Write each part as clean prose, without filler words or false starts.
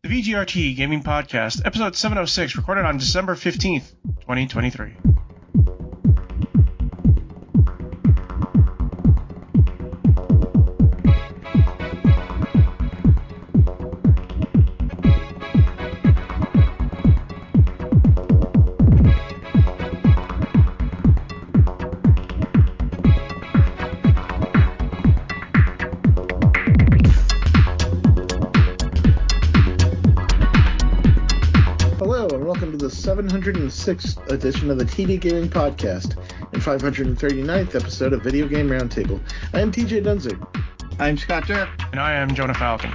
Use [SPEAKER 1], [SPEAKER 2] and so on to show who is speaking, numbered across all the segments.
[SPEAKER 1] The VGRT Gaming Podcast, episode 706, recorded on December 15th, 2023.
[SPEAKER 2] Hello, and welcome to the 706th edition of the TD Gaming Podcast and 539th episode of Video Game Roundtable. I am TJ Dunzig.
[SPEAKER 3] I'm Scott Durr.
[SPEAKER 1] And I am Jonah Falcon.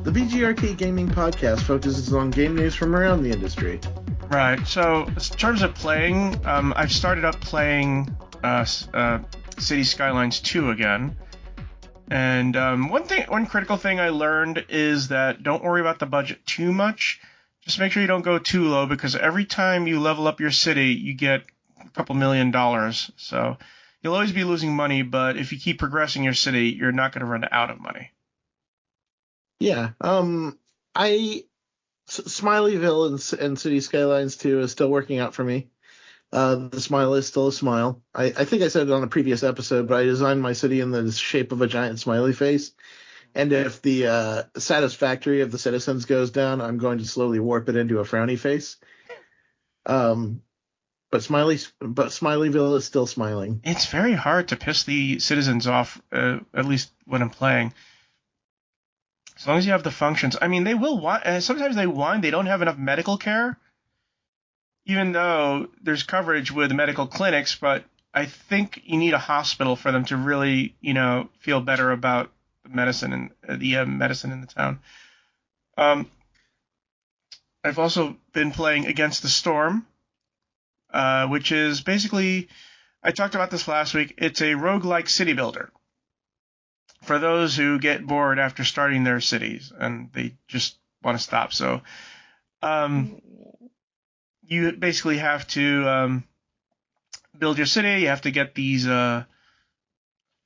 [SPEAKER 2] The VGRT Gaming Podcast focuses on game news from around the industry.
[SPEAKER 1] Right, so in terms of playing, I've started up playing City Skylines 2 again. And one critical thing I learned is that don't worry about the budget too much. Just make sure you don't go too low, because every time you level up your city, you get a couple $1 million. So you'll always be losing money, but if you keep progressing your city, you're not going to run out of money.
[SPEAKER 2] Yeah, Smileyville and City Skylines 2 is still working out for me. The smile is still a smile. I think I said it on a previous episode, but I designed my city in the shape of a giant smiley face. And if the satisfactory of the citizens goes down, I'm going to slowly warp it into a frowny face. But Smileyville is still smiling.
[SPEAKER 1] It's very hard to piss the citizens off, at least when I'm playing. As long as you have the functions. I mean, they will whine. Sometimes they whine. They don't have enough medical care, even though there's coverage with medical clinics. But I think you need a hospital for them to really, feel better about medicine and the medicine in the town. I've also been playing Against the Storm, which is basically, I talked about this last week, it's a roguelike city builder for those who get bored after starting their cities and they just want to stop. So you basically have to build your city. You have to get these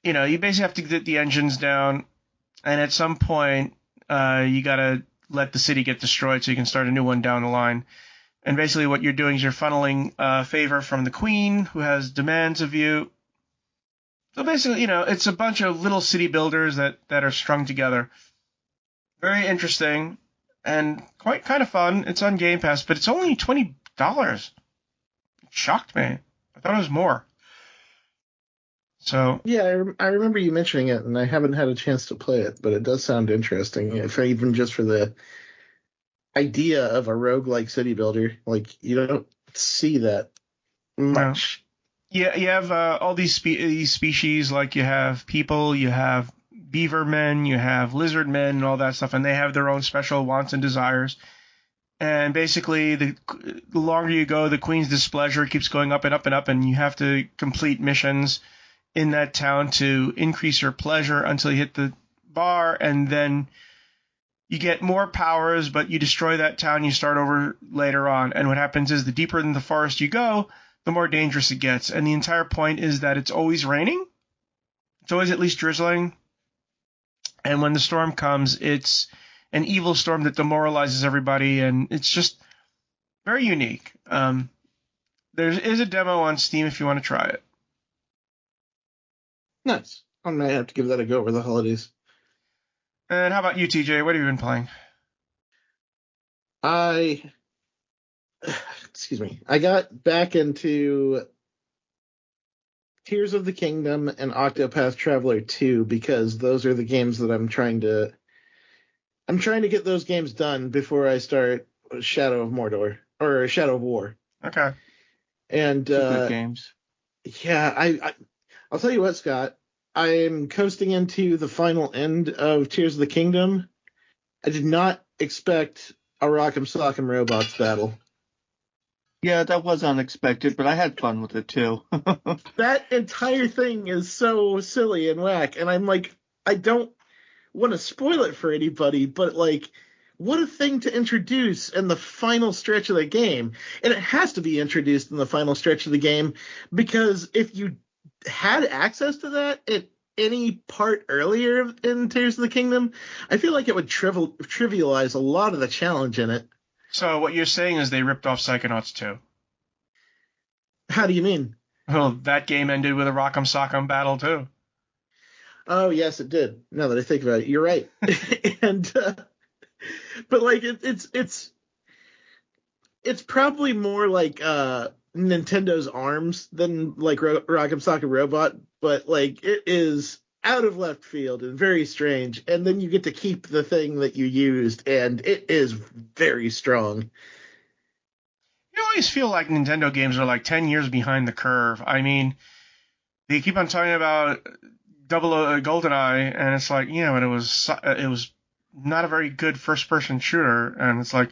[SPEAKER 1] you basically have to get the engines down, and at some point, you got to let the city get destroyed so you can start a new one down the line. And basically what you're doing is you're funneling favor from the queen, who has demands of you. So basically, it's a bunch of little city builders that are strung together. Very interesting and kind of fun. It's on Game Pass, but it's only $20. It shocked me. I thought it was more. So
[SPEAKER 2] yeah, I remember you mentioning it, and I haven't had a chance to play it, but it does sound interesting, even just for the idea of a roguelike city builder. Like, you don't see that much.
[SPEAKER 1] Yeah, you have all these species, like you have people, you have beaver men, you have lizard men, and all that stuff, and they have their own special wants and desires. And basically, the longer you go, the queen's displeasure keeps going up and up and up, and you have to complete missions in that town to increase your pleasure until you hit the bar, and then you get more powers, but you destroy that town, you start over later on. And what happens is the deeper in the forest you go, the more dangerous it gets. And the entire point is that it's always raining. It's always at least drizzling. And when the storm comes, it's an evil storm that demoralizes everybody, and it's just very unique. There is a demo on Steam if you want to try it.
[SPEAKER 2] Nice. I might have to give that a go over the holidays.
[SPEAKER 1] And how about you, TJ? What have you been playing?
[SPEAKER 2] I got back into Tears of the Kingdom and Octopath Traveler 2 because those are the games that I'm trying to get those games done before I start Shadow of Mordor or Shadow of War.
[SPEAKER 1] Okay.
[SPEAKER 2] And
[SPEAKER 3] good games.
[SPEAKER 2] Yeah, I'll tell you what, Scott. I'm coasting into the final end of Tears of the Kingdom. I did not expect a Rock'em Sock'em Robots battle.
[SPEAKER 3] Yeah, that was unexpected, but I had fun with it too.
[SPEAKER 2] That entire thing is so silly and whack, and I'm like, I don't want to spoil it for anybody, but like, what a thing to introduce in the final stretch of the game. And it has to be introduced in the final stretch of the game, because if you had access to that, any part earlier in Tears of the Kingdom, I feel like it would trivialize a lot of the challenge in it.
[SPEAKER 1] So what you're saying is they ripped off Psychonauts 2.
[SPEAKER 2] How do you mean?
[SPEAKER 1] Well, that game ended with a Rock'em Sock'em battle too.
[SPEAKER 2] Oh, yes, it did. Now that I think about it, you're right. And but like it's probably more like Nintendo's ARMS than like Rock'em Sock'em Robot, but like it is out of left field and very strange. And then you get to keep the thing that you used, and it is very strong.
[SPEAKER 1] You always feel like Nintendo games are like 10 years behind the curve. I mean, they keep on talking about GoldenEye, and it's like, but it was not a very good first-person shooter, and it's like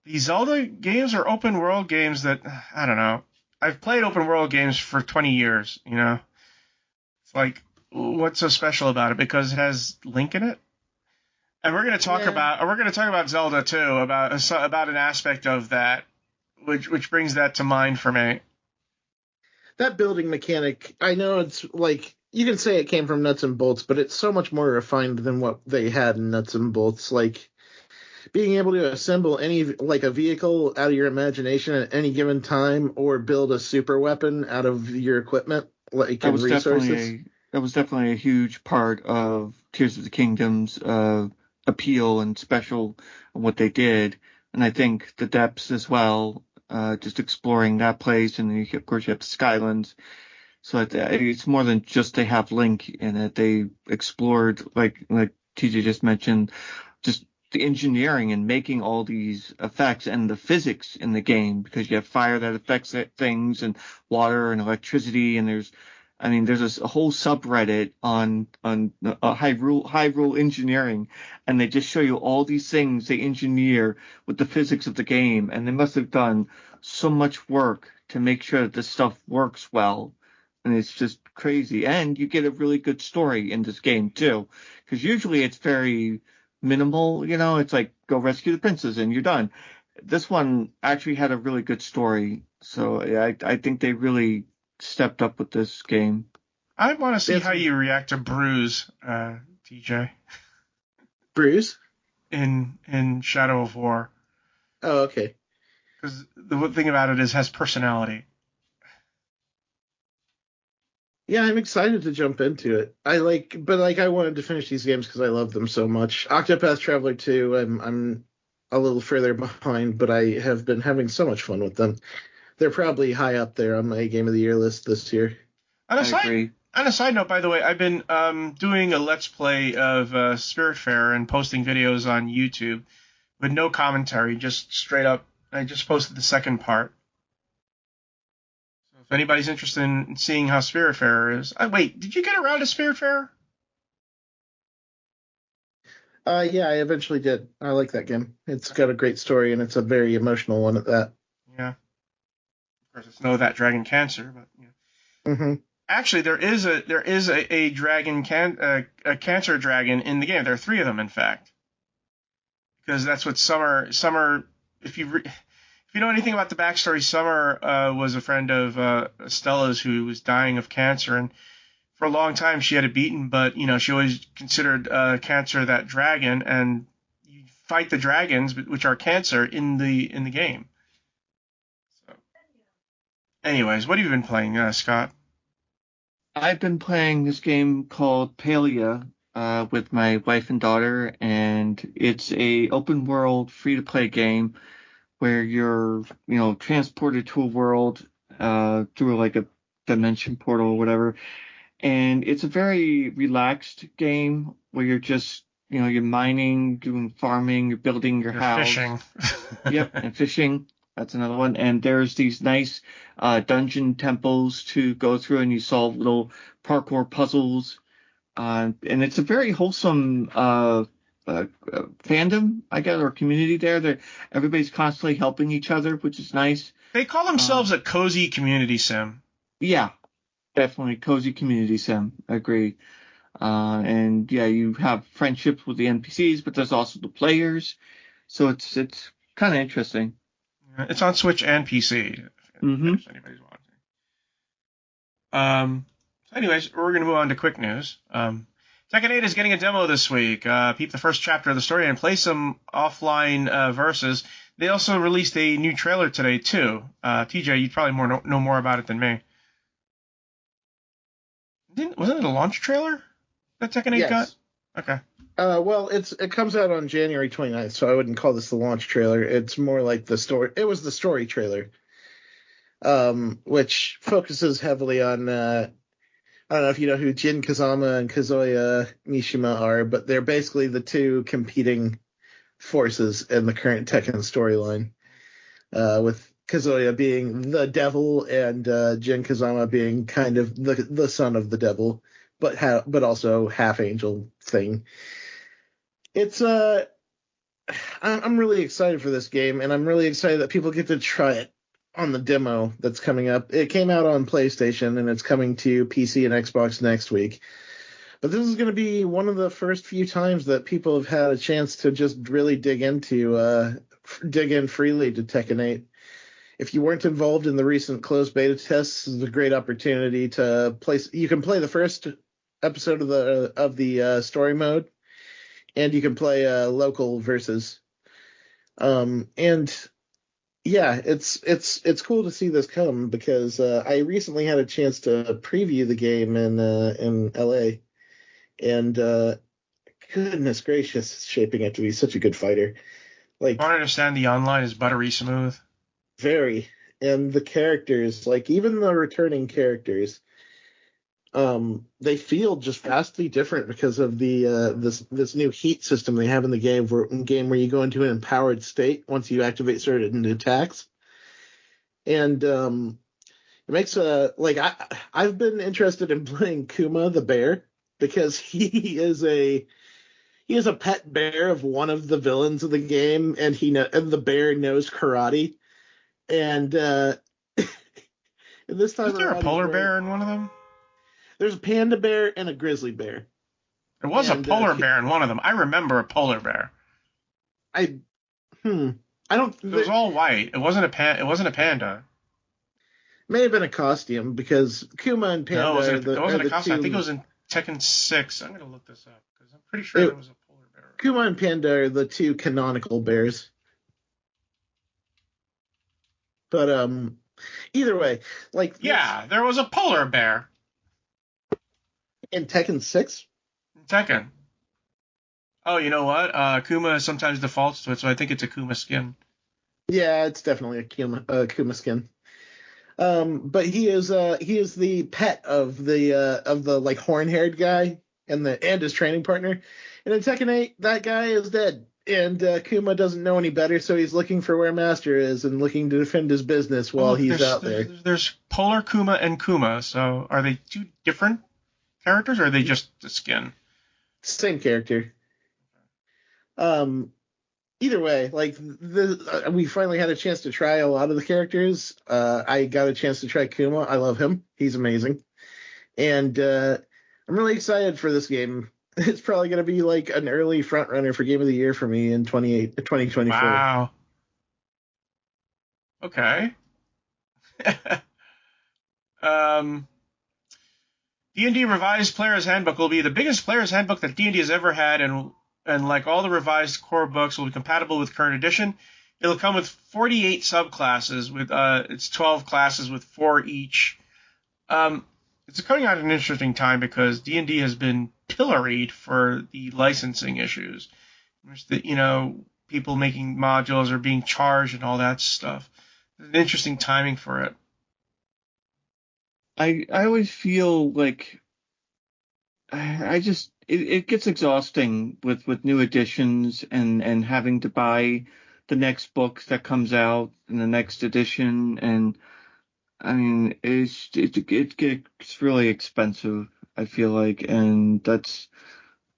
[SPEAKER 1] these Zelda games are open world games that I don't know. I've played open world games for 20 years. It's like, what's so special about it? Because it has Link in it, and we're going to talk about Zelda too, about an aspect of that, which brings that to mind for me.
[SPEAKER 2] That building mechanic, I know it's like, you can say it came from Nuts and Bolts, but it's so much more refined than what they had in Nuts and Bolts. Like, being able to assemble a vehicle out of your imagination at any given time, or build a super weapon out of your equipment, like in resources.
[SPEAKER 3] That was definitely a huge part of Tears of the Kingdom's appeal and special on what they did. And I think the depths as well, just exploring that place. And then of course you have the Skylands. So it's more than just they have Link in it. They explored, like TJ just mentioned, just the engineering and making all these effects and the physics in the game, because you have fire that affects things and water and electricity. And there's a whole subreddit on Hyrule engineering, and they just show you all these things they engineer with the physics of the game. And they must have done so much work to make sure that this stuff works well. And it's just crazy. And you get a really good story in this game too, because usually it's very minimal. It's like, go rescue the princess and you're done. This one actually had a really good story. So yeah, I think they really stepped up with this game.
[SPEAKER 1] I want to see how you react to Bruise, TJ.
[SPEAKER 2] Bruise?
[SPEAKER 1] In Shadow of War.
[SPEAKER 2] Oh, okay.
[SPEAKER 1] Because the thing about it has personality.
[SPEAKER 2] Yeah, I'm excited to jump into it. I wanted to finish these games because I love them so much. Octopath Traveler 2, I'm a little further behind, but I have been having so much fun with them. They're probably high up there on my Game of the Year list this year.
[SPEAKER 1] I agree. On a side note, by the way, I've been doing a Let's Play of Spiritfarer and posting videos on YouTube with no commentary, just straight up. I just posted the second part. So if anybody's interested in seeing how Spiritfarer is... wait, did you get around to Spiritfarer?
[SPEAKER 2] Yeah, I eventually did. I like that game. It's got a great story, and it's a very emotional one at that.
[SPEAKER 1] Yeah. Of course, it's no that dragon cancer, but yeah.
[SPEAKER 2] Mm-hmm. Actually,
[SPEAKER 1] there is a dragon a cancer dragon in the game. There are 3 of them, in fact, because that's what Summer. If you know anything about the backstory, Summer was a friend of Stella's who was dying of cancer, and for a long time she had it beaten. But she always considered cancer that dragon, and you fight the dragons, which are cancer, in the game. So, anyways, what have you been playing, Scott?
[SPEAKER 3] I've been playing this game called Palia with my wife and daughter, and it's a open world free-to-play game where you're, transported to a world through like a dimension portal or whatever. And it's a very relaxed game where you're just, you're mining, doing farming, you're building your house.
[SPEAKER 1] Fishing.
[SPEAKER 3] Yep, and fishing. That's another one. And there's these nice dungeon temples to go through, and you solve little parkour puzzles. And it's a very wholesome fandom, I guess, or community there. Everybody's constantly helping each other, which is nice.
[SPEAKER 1] They call themselves a cozy community sim.
[SPEAKER 3] Yeah, definitely cozy community sim. I agree. And yeah, you have friendships with the NPCs, but there's also the players. So it's kind of interesting.
[SPEAKER 1] It's on Switch and PC. If anybody's watching. So anyways, we're going to move on to quick news. Tekken 8 is getting a demo this week. Peep the first chapter of the story and play some offline verses. They also released a new trailer today, too. TJ, you'd probably know more about it than me. Wasn't it a launch trailer that Tekken 8 got? Okay.
[SPEAKER 2] Well, it comes out on January 29th, so I wouldn't call this the launch trailer. It's more like the story. It was the story trailer, which focuses heavily on. I don't know if you know who Jin Kazama and Kazuya Mishima are, but they're basically the two competing forces in the current Tekken storyline, with Kazuya being the devil and Jin Kazama being kind of the son of the devil, but also half angel thing. It's I'm really excited for this game, and I'm really excited that people get to try it on the demo that's coming up. It came out on PlayStation, and it's coming to PC and Xbox next week. But this is going to be one of the first few times that people have had a chance to just really dig in freely to Tekken 8. If you weren't involved in the recent closed beta tests, this is a great opportunity to play. You can play the first episode of the story mode, and you can play local versus. And yeah, it's cool to see this come because I recently had a chance to preview the game in LA, and goodness gracious, it's shaping up to be such a good fighter. Like,
[SPEAKER 1] I don't understand, the online is buttery smooth.
[SPEAKER 2] Very, and the characters, like even the returning characters, they feel just vastly different because of the this new heat system they have in the game, where you go into an empowered state once you activate certain attacks, and it makes I've been interested in playing Kuma the bear because he is a pet bear of one of the villains of the game, and and the bear knows karate, and this time
[SPEAKER 1] is there a polar bear in one of them?
[SPEAKER 2] There's a panda bear and a grizzly bear.
[SPEAKER 1] There was a polar bear in one of them. I remember a polar bear.
[SPEAKER 2] I don't.
[SPEAKER 1] It was all white. It wasn't a panda.
[SPEAKER 2] May have been a costume because Kuma and Panda.
[SPEAKER 1] No, it wasn't a costume. I think it was in Tekken 6. I'm going to look this up because I'm pretty sure there was a polar bear.
[SPEAKER 2] Kuma and Panda are the two canonical bears. But either way,
[SPEAKER 1] there was a polar bear.
[SPEAKER 2] In Tekken 6?
[SPEAKER 1] Tekken. Oh, you know what? Kuma sometimes defaults to it, so I think it's a Kuma skin.
[SPEAKER 2] Yeah, it's definitely a Kuma skin. But he is the pet of the like horn-haired guy and his training partner. And in Tekken 8, that guy is dead. And Kuma doesn't know any better, so he's looking for where Master is and looking to defend his business while he's out there.
[SPEAKER 1] There's Polar Kuma and Kuma, so are they two different characters, or are they just the skin?
[SPEAKER 2] Same character. Either way, we finally had a chance to try a lot of the characters. I got a chance to try Kuma. I love him. He's amazing. And I'm really excited for this game. It's probably going to be like an early front runner for Game of the Year for me in 2024.
[SPEAKER 1] Wow. Okay. D&D Revised Player's Handbook will be the biggest player's handbook that D&D has ever had, and like all the revised core books, will be compatible with current edition. It'll come with 48 subclasses, with it's 12 classes with 4 each. It's coming out at an interesting time because D&D has been pilloried for the licensing issues, which people making modules are being charged and all that stuff. It's an interesting timing for it.
[SPEAKER 3] I always feel like it gets exhausting with new editions and having to buy the next book that comes out in the next edition, and I mean it gets really expensive, I feel like, and that's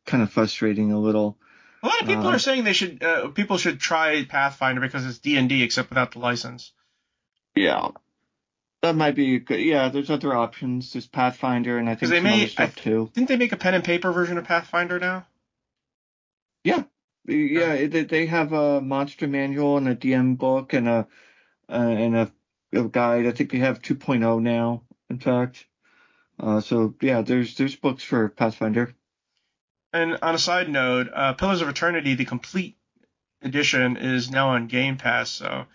[SPEAKER 3] kind of frustrating a little.
[SPEAKER 1] A lot of people are saying people should try Pathfinder because it's D&D except without the license.
[SPEAKER 3] Yeah. That might be good. Yeah, there's other options. There's Pathfinder, and I think some other stuff too. Didn't
[SPEAKER 1] they make a pen and paper version of Pathfinder now?
[SPEAKER 3] Yeah. Yeah, they have a monster manual and a DM book and a guide. I think they have 2.0 now, in fact. So yeah, there's books for Pathfinder.
[SPEAKER 1] And on a side note, Pillars of Eternity, the complete edition, is now on Game Pass. So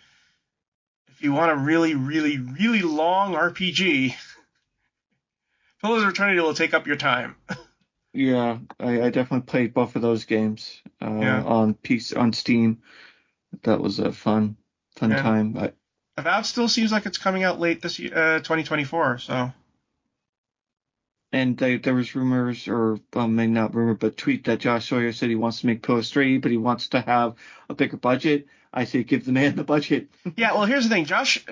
[SPEAKER 1] if you want a really, really, really long RPG, Pillars of Eternity will take up your time.
[SPEAKER 3] Yeah, I definitely played both of those games
[SPEAKER 1] Yeah.
[SPEAKER 3] on Steam. That was a fun
[SPEAKER 1] And
[SPEAKER 3] time.
[SPEAKER 1] Avowed still seems like it's coming out late this year, 2024. So
[SPEAKER 3] And there was rumors, or well, maybe not rumor, but tweet that Josh Sawyer said he wants to make Pillars 3, but he wants to have a bigger budget. I say give the man the budget.
[SPEAKER 1] yeah. Well, here's the thing, Josh.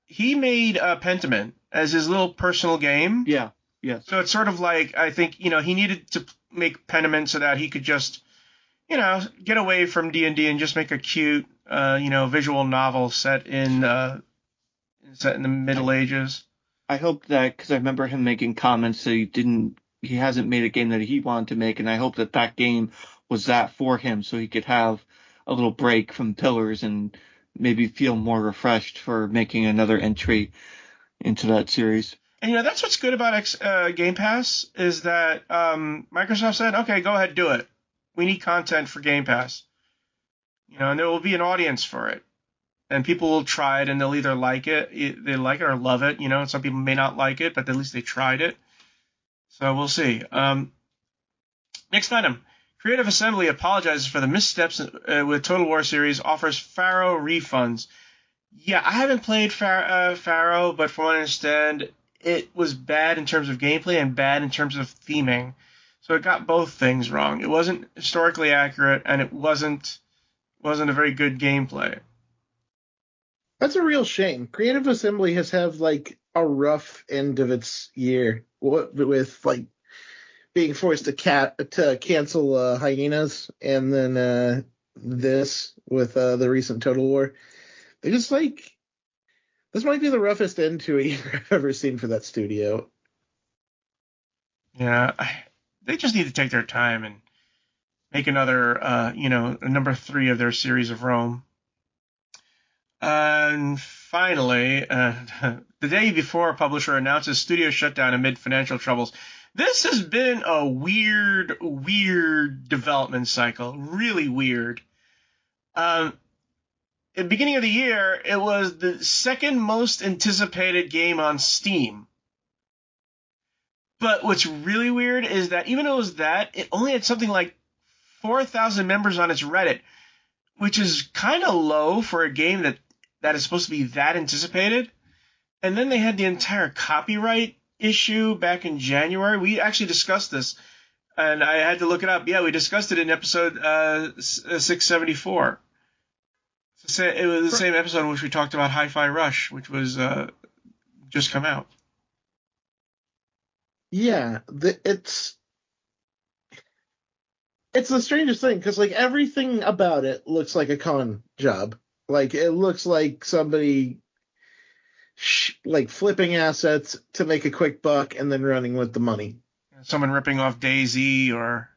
[SPEAKER 1] He made Pentiment as his little personal game.
[SPEAKER 3] Yeah. Yes.
[SPEAKER 1] So it's sort of like, I think, he needed to make Pentiment so that he could just, get away from D&D and just make a cute, visual novel set in the Middle Ages.
[SPEAKER 3] I hope that, because I remember him making comments that he hasn't made a game that he wanted to make, and I hope that game was that for him, so he could have a little break from Pillars and maybe feel more refreshed for making another entry into that series.
[SPEAKER 1] And that's what's good about Game Pass is that Microsoft said, okay, go ahead, do it. We need content for Game Pass. And there will be an audience for it. And people will try it, and they'll either like it or love it. Some people may not like it, but at least they tried it. So we'll see. Next item. Creative Assembly apologizes for the missteps with Total War series, offers Pharaoh refunds. Yeah, I haven't played Pharaoh, but from what I understand, it was bad in terms of gameplay and bad in terms of theming. So it got both things wrong. It wasn't historically accurate, and it wasn't a very good gameplay.
[SPEAKER 2] That's a real shame. Creative Assembly has had like a rough end of its year with like being forced to cancel Hyenas, and then this with the recent Total War. They just this might be the roughest end to a year I've ever seen for that studio.
[SPEAKER 1] Yeah, they just need to take their time and make another, number 3 of their series of Rome. And finally, the day before a publisher announces studio shutdown amid financial troubles. This has been a weird development cycle. Really weird. At the beginning of the year, it was the second most anticipated game on Steam. But what's really weird is that even though it was that, it only had something like 4,000 members on its Reddit, which is kind of low for a game that is supposed to be that anticipated. And then they had the entire copyright issue back in January. We actually discussed this, and I had to look it up. Yeah, we discussed it in episode 674. It was the same episode in which we talked about Hi-Fi Rush, which was just come out.
[SPEAKER 2] Yeah, it's the strangest thing because like everything about it looks like a con job. Like it looks like somebody like flipping assets to make a quick buck and then running with the money.
[SPEAKER 1] Someone ripping off DayZ or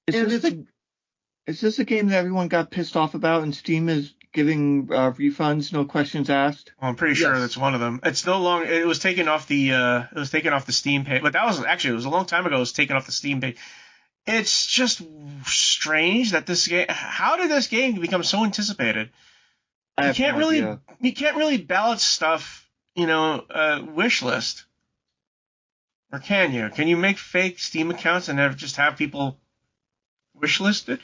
[SPEAKER 3] is this a game that everyone got pissed off about and Steam is giving refunds, no questions asked?
[SPEAKER 1] Well, I'm pretty sure that's one of them. It's no longer. It was taken off the Steam page, but that was actually it was a long time ago. It was taken off the Steam page. It's just strange that this game. How did this game become so anticipated? You can't really balance stuff, wish list. Or can you? Can you make fake Steam accounts and just have people wish list it?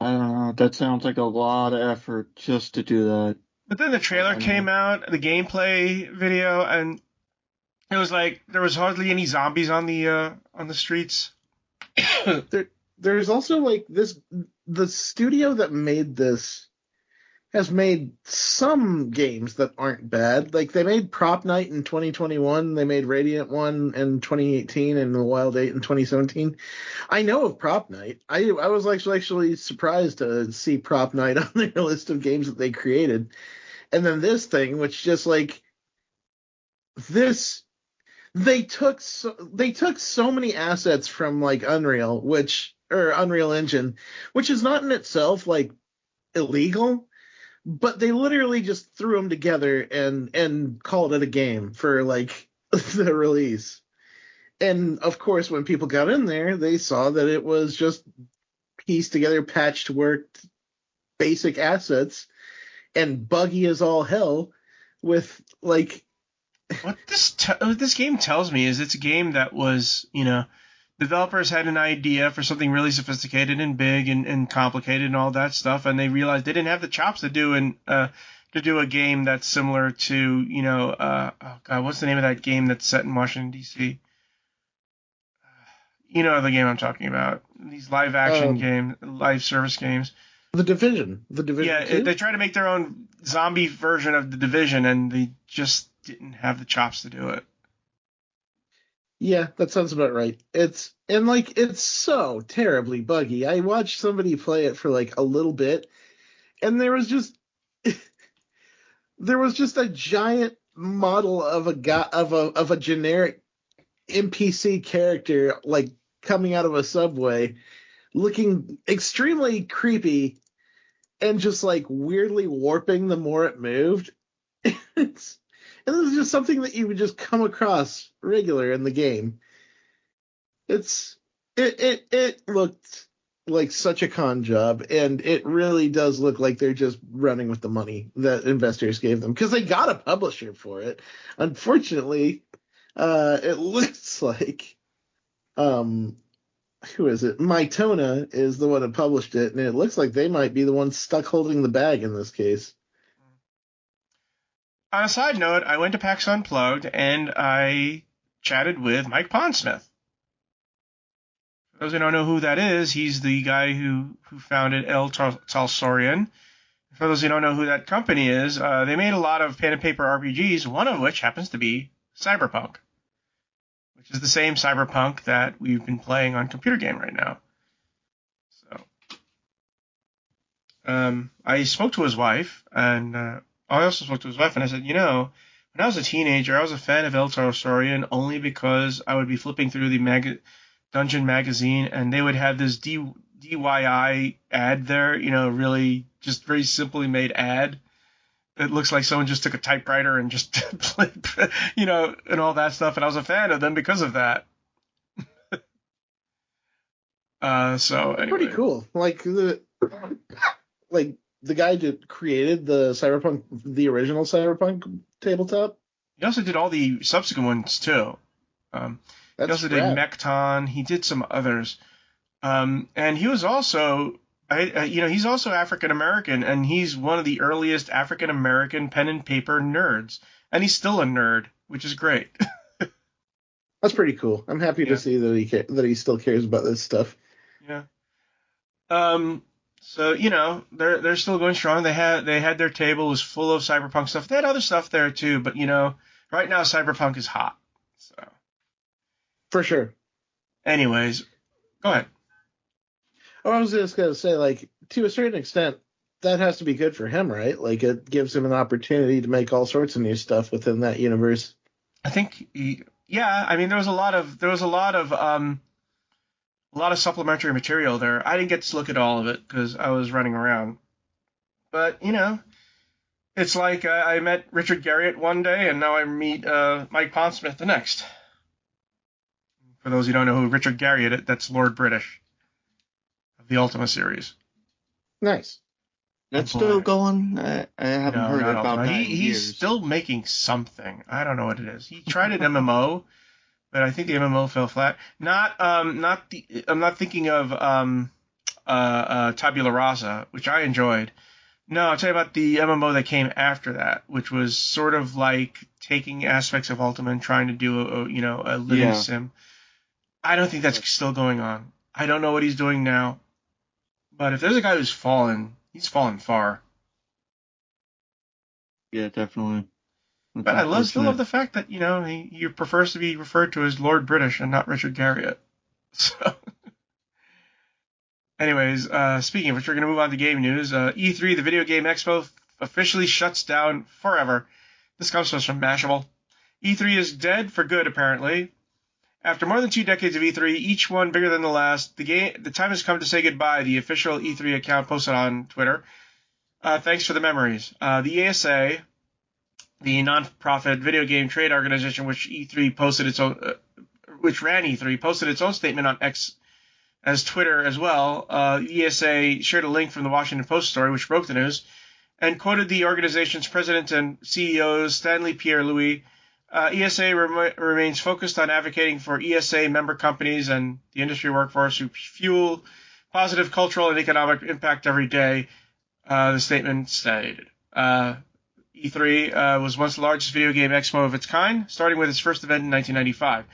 [SPEAKER 3] I don't know. That sounds like a lot of effort just to do that.
[SPEAKER 1] But then the trailer came out, the gameplay video, and it was like there was hardly any zombies on the streets.
[SPEAKER 2] There's also like the studio that made this has made some games that aren't bad. Like they made Prop Night in 2021, they made Radiant 1 in 2018, and The Wild 8 in 2017. I know of Prop Night. I was actually surprised to see Prop Night on their list of games that they created. And then this thing, which just like this, they took so many assets from like Unreal Engine, which is not in itself like illegal. but they literally just threw them together and called it a game for like the release. And of course, when people got in there, they saw that it was just pieced together, patched worked basic assets and buggy as all hell with like
[SPEAKER 1] What this game tells me is it's a game that was, developers had an idea for something really sophisticated and big and complicated and all that stuff, and they realized they didn't have the chops to do a game that's similar to, oh God, what's the name of that game that's set in Washington D.C.? You know the game I'm talking about. These live action games, live service games.
[SPEAKER 2] The Division.
[SPEAKER 1] Yeah,
[SPEAKER 2] 2?
[SPEAKER 1] they try to make their own zombie version of the Division, and they just didn't have the chops to do it.
[SPEAKER 2] Yeah, that sounds about right. It's so terribly buggy. I watched somebody play it for like a little bit, and there was just a giant model of a guy of a generic NPC character like coming out of a subway, looking extremely creepy and just like weirdly warping the more it moved. And this is just something that you would just come across regular in the game. It looked like such a con job, and it really does look like they're just running with the money that investors gave them because they got a publisher for it. Unfortunately, it looks like who is it? Mytona is the one that published it, and it looks like they might be the ones stuck holding the bag in this case.
[SPEAKER 1] On a side note, I went to PAX Unplugged and I chatted with Mike Pondsmith. For those who don't know who that is, he's the guy who founded El Talsorian. For those who don't know who that company is, they made a lot of pen and paper RPGs, one of which happens to be Cyberpunk, which is the same Cyberpunk that we've been playing on Computer Game right now. So, I spoke to his wife, and I also spoke to his wife, and I said, when I was a teenager, I was a fan of El Talsorian only because I would be flipping through the Dungeon magazine, and they would have this DIY ad there, really just very simply made ad. It looks like someone just took a typewriter and just played, and all that stuff. And I was a fan of them because of that. So anyway.
[SPEAKER 2] Pretty cool. Like the guy that created the original Cyberpunk tabletop.
[SPEAKER 1] He also did all the subsequent ones too. He also did Mechton. He did some others. And he was also, he's also African American, and he's one of the earliest African American pen and paper nerds. And he's still a nerd, which is great.
[SPEAKER 2] That's pretty cool. I'm happy to see that he still cares about this stuff.
[SPEAKER 1] Yeah. So they're still going strong. They had their table was full of Cyberpunk stuff. They had other stuff there too, but right now Cyberpunk is hot. So
[SPEAKER 2] for sure.
[SPEAKER 1] Anyways, go ahead.
[SPEAKER 2] Oh, I was just gonna say, like, to a certain extent, that has to be good for him, right? Like, it gives him an opportunity to make all sorts of new stuff within that universe.
[SPEAKER 1] I think, yeah. I mean, there was a lot of supplementary material there. I didn't get to look at all of it because I was running around. But, it's like I met Richard Garriott one day, and now I meet Mike Pondsmith the next. For those who don't know who Richard Garriott is, that's Lord British of the Ultima series.
[SPEAKER 2] Nice.
[SPEAKER 3] That's still going? I haven't heard about that in
[SPEAKER 1] He's
[SPEAKER 3] years.
[SPEAKER 1] still making something. I don't know what it is. He tried an MMO. But I think the MMO fell flat. I'm not thinking of Tabula Rasa, which I enjoyed. No, I'll tell you about the MMO that came after that, which was sort of like taking aspects of Ultima and trying to do a living sim. I don't think that's still going on. I don't know what he's doing now. But if there's a guy who's fallen, he's fallen far.
[SPEAKER 3] Yeah, definitely.
[SPEAKER 1] But I still love the fact that, he prefers to be referred to as Lord British and not Richard Garriott. So, anyways, speaking of which, we're going to move on to game news. E3, the Video Game Expo, officially shuts down forever. This comes to us from Mashable. E3 is dead for good, apparently. After more than 2 decades of E3, each one bigger than the last, the time has come to say goodbye, the official E3 account posted on Twitter. Thanks for the memories. The ESA, the non-profit video game trade organization, which ran E3, posted its own statement on X as Twitter as well. ESA shared a link from the Washington Post story, which broke the news, and quoted the organization's president and CEO, Stanley Pierre-Louis. ESA remains focused on advocating for ESA member companies and the industry workforce who fuel positive cultural and economic impact every day, the statement stated. E3 was once the largest video game expo of its kind, starting with its first event in 1995.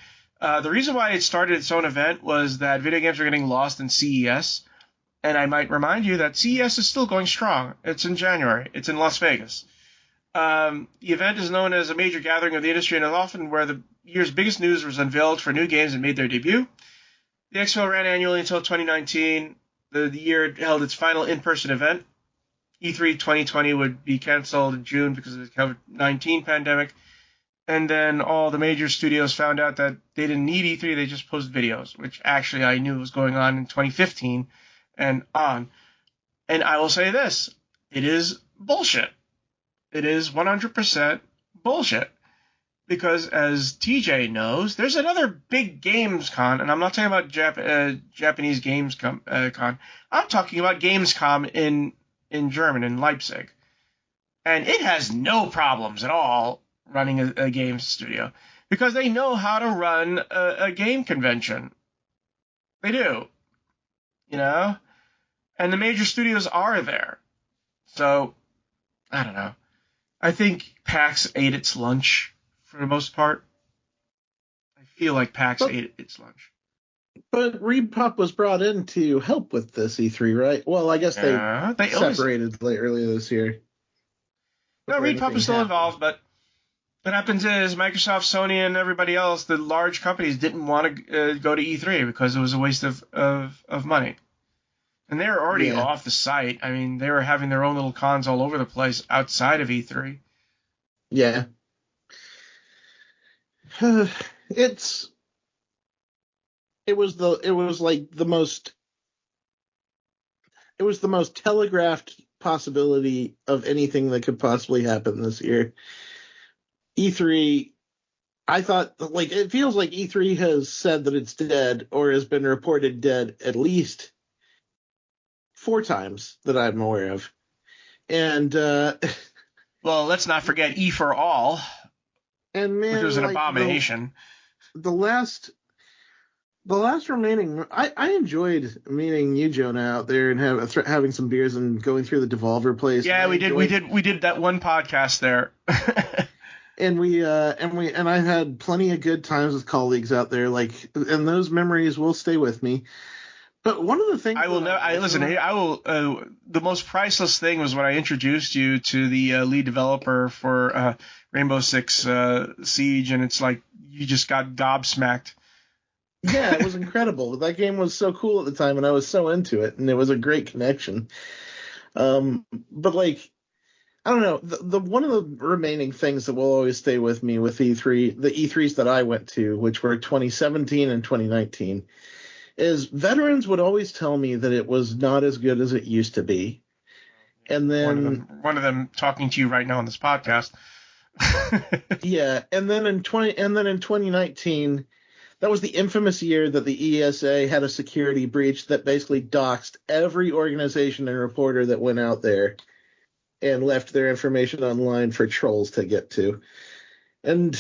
[SPEAKER 1] The reason why it started its own event was that video games were getting lost in CES, and I might remind you that CES is still going strong. It's in January. It's in Las Vegas. The event is known as a major gathering of the industry and is often where the year's biggest news was unveiled for new games that made their debut. The expo ran annually until 2019. The year it held its final in-person event. E3 2020 would be canceled in June because of the COVID-19 pandemic. And then all the major studios found out that they didn't need E3, they just posted videos, which actually I knew was going on in 2015 and on. And I will say this, it is bullshit. It is 100% bullshit. Because as TJ knows, there's another big Gamescom, and I'm not talking about Japanese Gamescom con. I'm talking about Gamescom in Germany, in Leipzig. And it has no problems at all running a game studio because they know how to run a game convention. They do. You know? And the major studios are there. So, I don't know. I think PAX ate its lunch for the most part. I feel like PAX ate its lunch.
[SPEAKER 2] But ReedPop was brought in to help with this E3, right? Well, I guess they separated earlier this year.
[SPEAKER 1] No, ReedPop is still involved, but what happens is Microsoft, Sony, and everybody else, the large companies, didn't want to go to E3 because it was a waste of money. And they were already off the site. I mean, they were having their own little cons all over the place outside of E3.
[SPEAKER 2] Yeah. It was the most telegraphed possibility of anything that could possibly happen this year. E3, I thought, it feels like E3 has said that it's dead or has been reported dead at least 4 times that I'm aware of. And
[SPEAKER 1] well, let's not forget E for All,
[SPEAKER 2] and man,
[SPEAKER 1] which was an abomination.
[SPEAKER 2] The last remaining, I enjoyed meeting you, Jonah, out there and having some beers and going through the Devolver place.
[SPEAKER 1] Yeah, we did that one podcast there.
[SPEAKER 2] And I had plenty of good times with colleagues out there, and those memories will stay with me. But one of the things the most priceless thing was when I introduced you to the lead developer for Rainbow Six Siege, and it's like you just got gobsmacked. Yeah, it was incredible. That game was so cool at the time, and I was so into it, and it was a great connection. But I don't know, the one of the remaining things that will always stay with me with E3, the E3s that I went to, which were 2017 and 2019, is veterans would always tell me that it was not as good as it used to be. And then
[SPEAKER 1] one of them talking to you right now on this podcast.
[SPEAKER 2] Yeah, and then in 2019, that was the infamous year that the ESA had a security breach that basically doxed every organization and reporter that went out there and left their information online for trolls to get to. And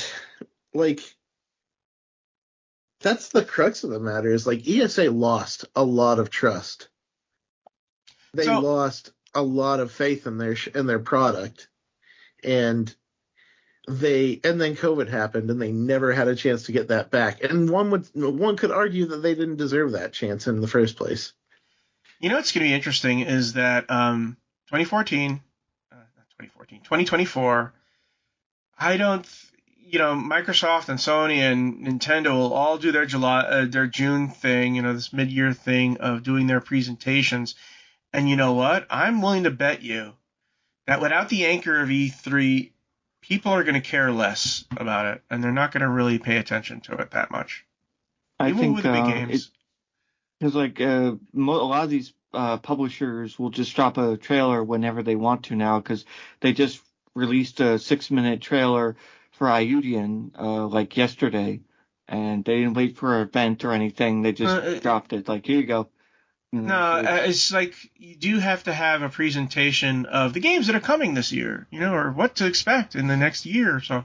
[SPEAKER 2] that's the crux of the matter is ESA lost a lot of trust. They lost a lot of faith in their product, and then COVID happened, and they never had a chance to get that back. And one could argue that they didn't deserve that chance in the first place.
[SPEAKER 1] You know what's going to be interesting is that 2024. Microsoft and Sony and Nintendo will all do their June thing, this mid-year thing of doing their presentations. And you know what? I'm willing to bet you that without the anchor of E3, people are going to care less about it, and they're not going to really pay attention to it that much.
[SPEAKER 3] I
[SPEAKER 1] Even
[SPEAKER 3] think
[SPEAKER 1] with the big games.
[SPEAKER 3] Because a lot of these publishers will just drop a trailer whenever they want to now, because they just released a 6-minute trailer for Iudian like yesterday, and they didn't wait for an event or anything. They just dropped it. Like, here you go.
[SPEAKER 1] No, it's like you do have to have a presentation of the games that are coming this year, or what to expect in the next year or so.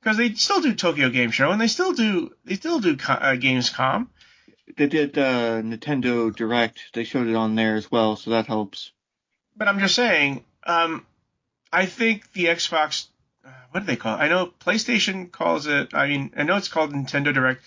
[SPEAKER 1] Because they still do Tokyo Game Show, and they still do Gamescom.
[SPEAKER 3] They did Nintendo Direct. They showed it on there as well, so that helps.
[SPEAKER 1] But I'm just saying, I think the Xbox, what do they call it? I know PlayStation calls it, I know it's called Nintendo Direct.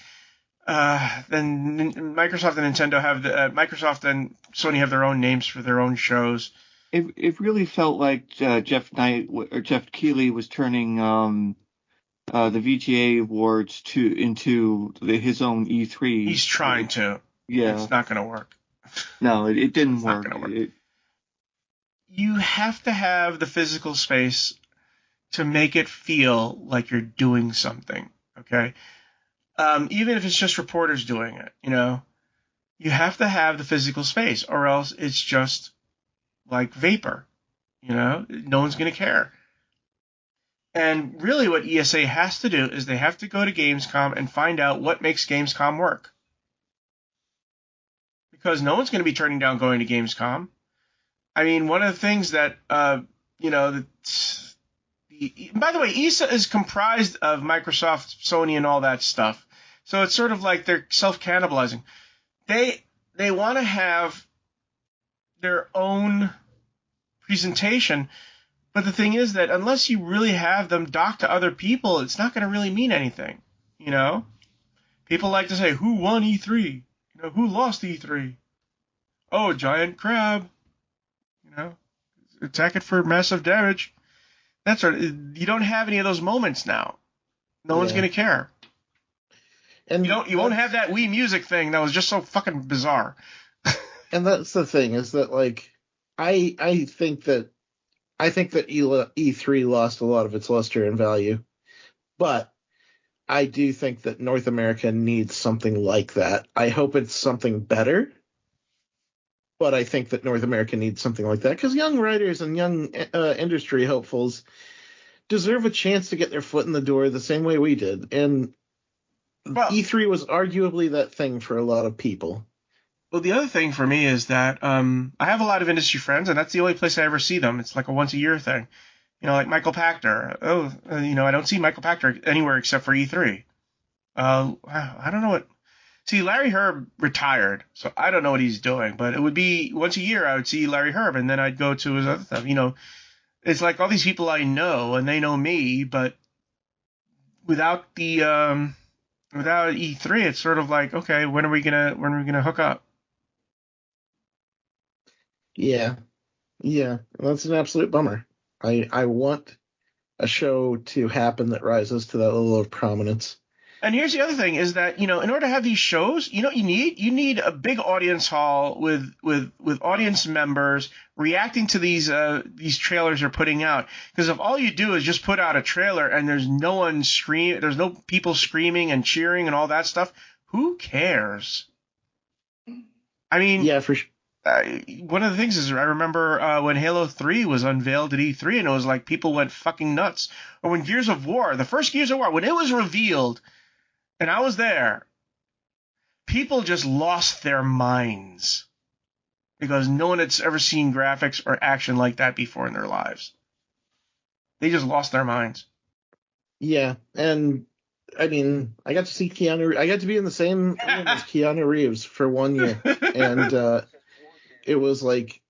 [SPEAKER 1] Then Microsoft and Nintendo have Microsoft and Sony have their own names for their own shows.
[SPEAKER 3] It really felt like Jeff Keighley was turning the VGA awards into his own E3.
[SPEAKER 1] He's trying to.
[SPEAKER 3] Yeah,
[SPEAKER 1] it's not going to work.
[SPEAKER 3] No, it didn't work.
[SPEAKER 1] Not gonna work. You have to have the physical space to make it feel like you're doing something. Okay. Even if it's just reporters doing it, you have to have the physical space, or else it's just like vapor. No one's going to care. And really what ESA has to do is they have to go to Gamescom and find out what makes Gamescom work. Because no one's going to be turning down going to Gamescom. One of the things that, by the way, ESA is comprised of Microsoft, Sony, and all that stuff. So it's sort of like they're self-cannibalizing. They want to have their own presentation, but the thing is that unless you really have them dock to other people, it's not going to really mean anything. People like to say, who won E3? Who lost E3? Oh, giant crab. Attack it for massive damage. That's right. You don't have any of those moments now. No one's going to care. And you won't have that Wii Music thing that was just so fucking bizarre.
[SPEAKER 2] And that's the thing, is that like I think that E3 lost a lot of its luster and value, but I do think that North America needs something like that. I hope it's something better, but I think that North America needs something like that because young writers and young industry hopefuls deserve a chance to get their foot in the door the same way we did. And E3 was arguably that thing for a lot of people.
[SPEAKER 1] Well, the other thing for me is that I have a lot of industry friends, and that's the only place I ever see them. It's like a once-a-year thing. Like Michael Pachter. I don't see Michael Pachter anywhere except for E3. I don't know what... See, Larry Herb retired, so I don't know what he's doing. But it would be once a year I would see Larry Herb, and then I'd go to his other stuff. It's like all these people I know, and they know me, but without the... Without E3, it's sort of like, okay, when are we gonna hook up?
[SPEAKER 2] Yeah, that's an absolute bummer. I want a show to happen that rises to that level of prominence.
[SPEAKER 1] And here's the other thing: is that in order to have these shows, you need a big audience hall with audience members reacting to these trailers they're putting out. Because if all you do is just put out a trailer and there's no people screaming and cheering and all that stuff, who cares?
[SPEAKER 2] Yeah, for sure.
[SPEAKER 1] One of the things is I remember when Halo 3 was unveiled at E3 and it was like people went fucking nuts. Or when Gears of War, the first Gears of War, when it was revealed. And I was there. People just lost their minds because no one had ever seen graphics or action like that before in their lives. They just lost their minds.
[SPEAKER 2] Yeah, and I got to see Keanu. I got to be in the same room as Keanu Reeves for 1 year, and it was like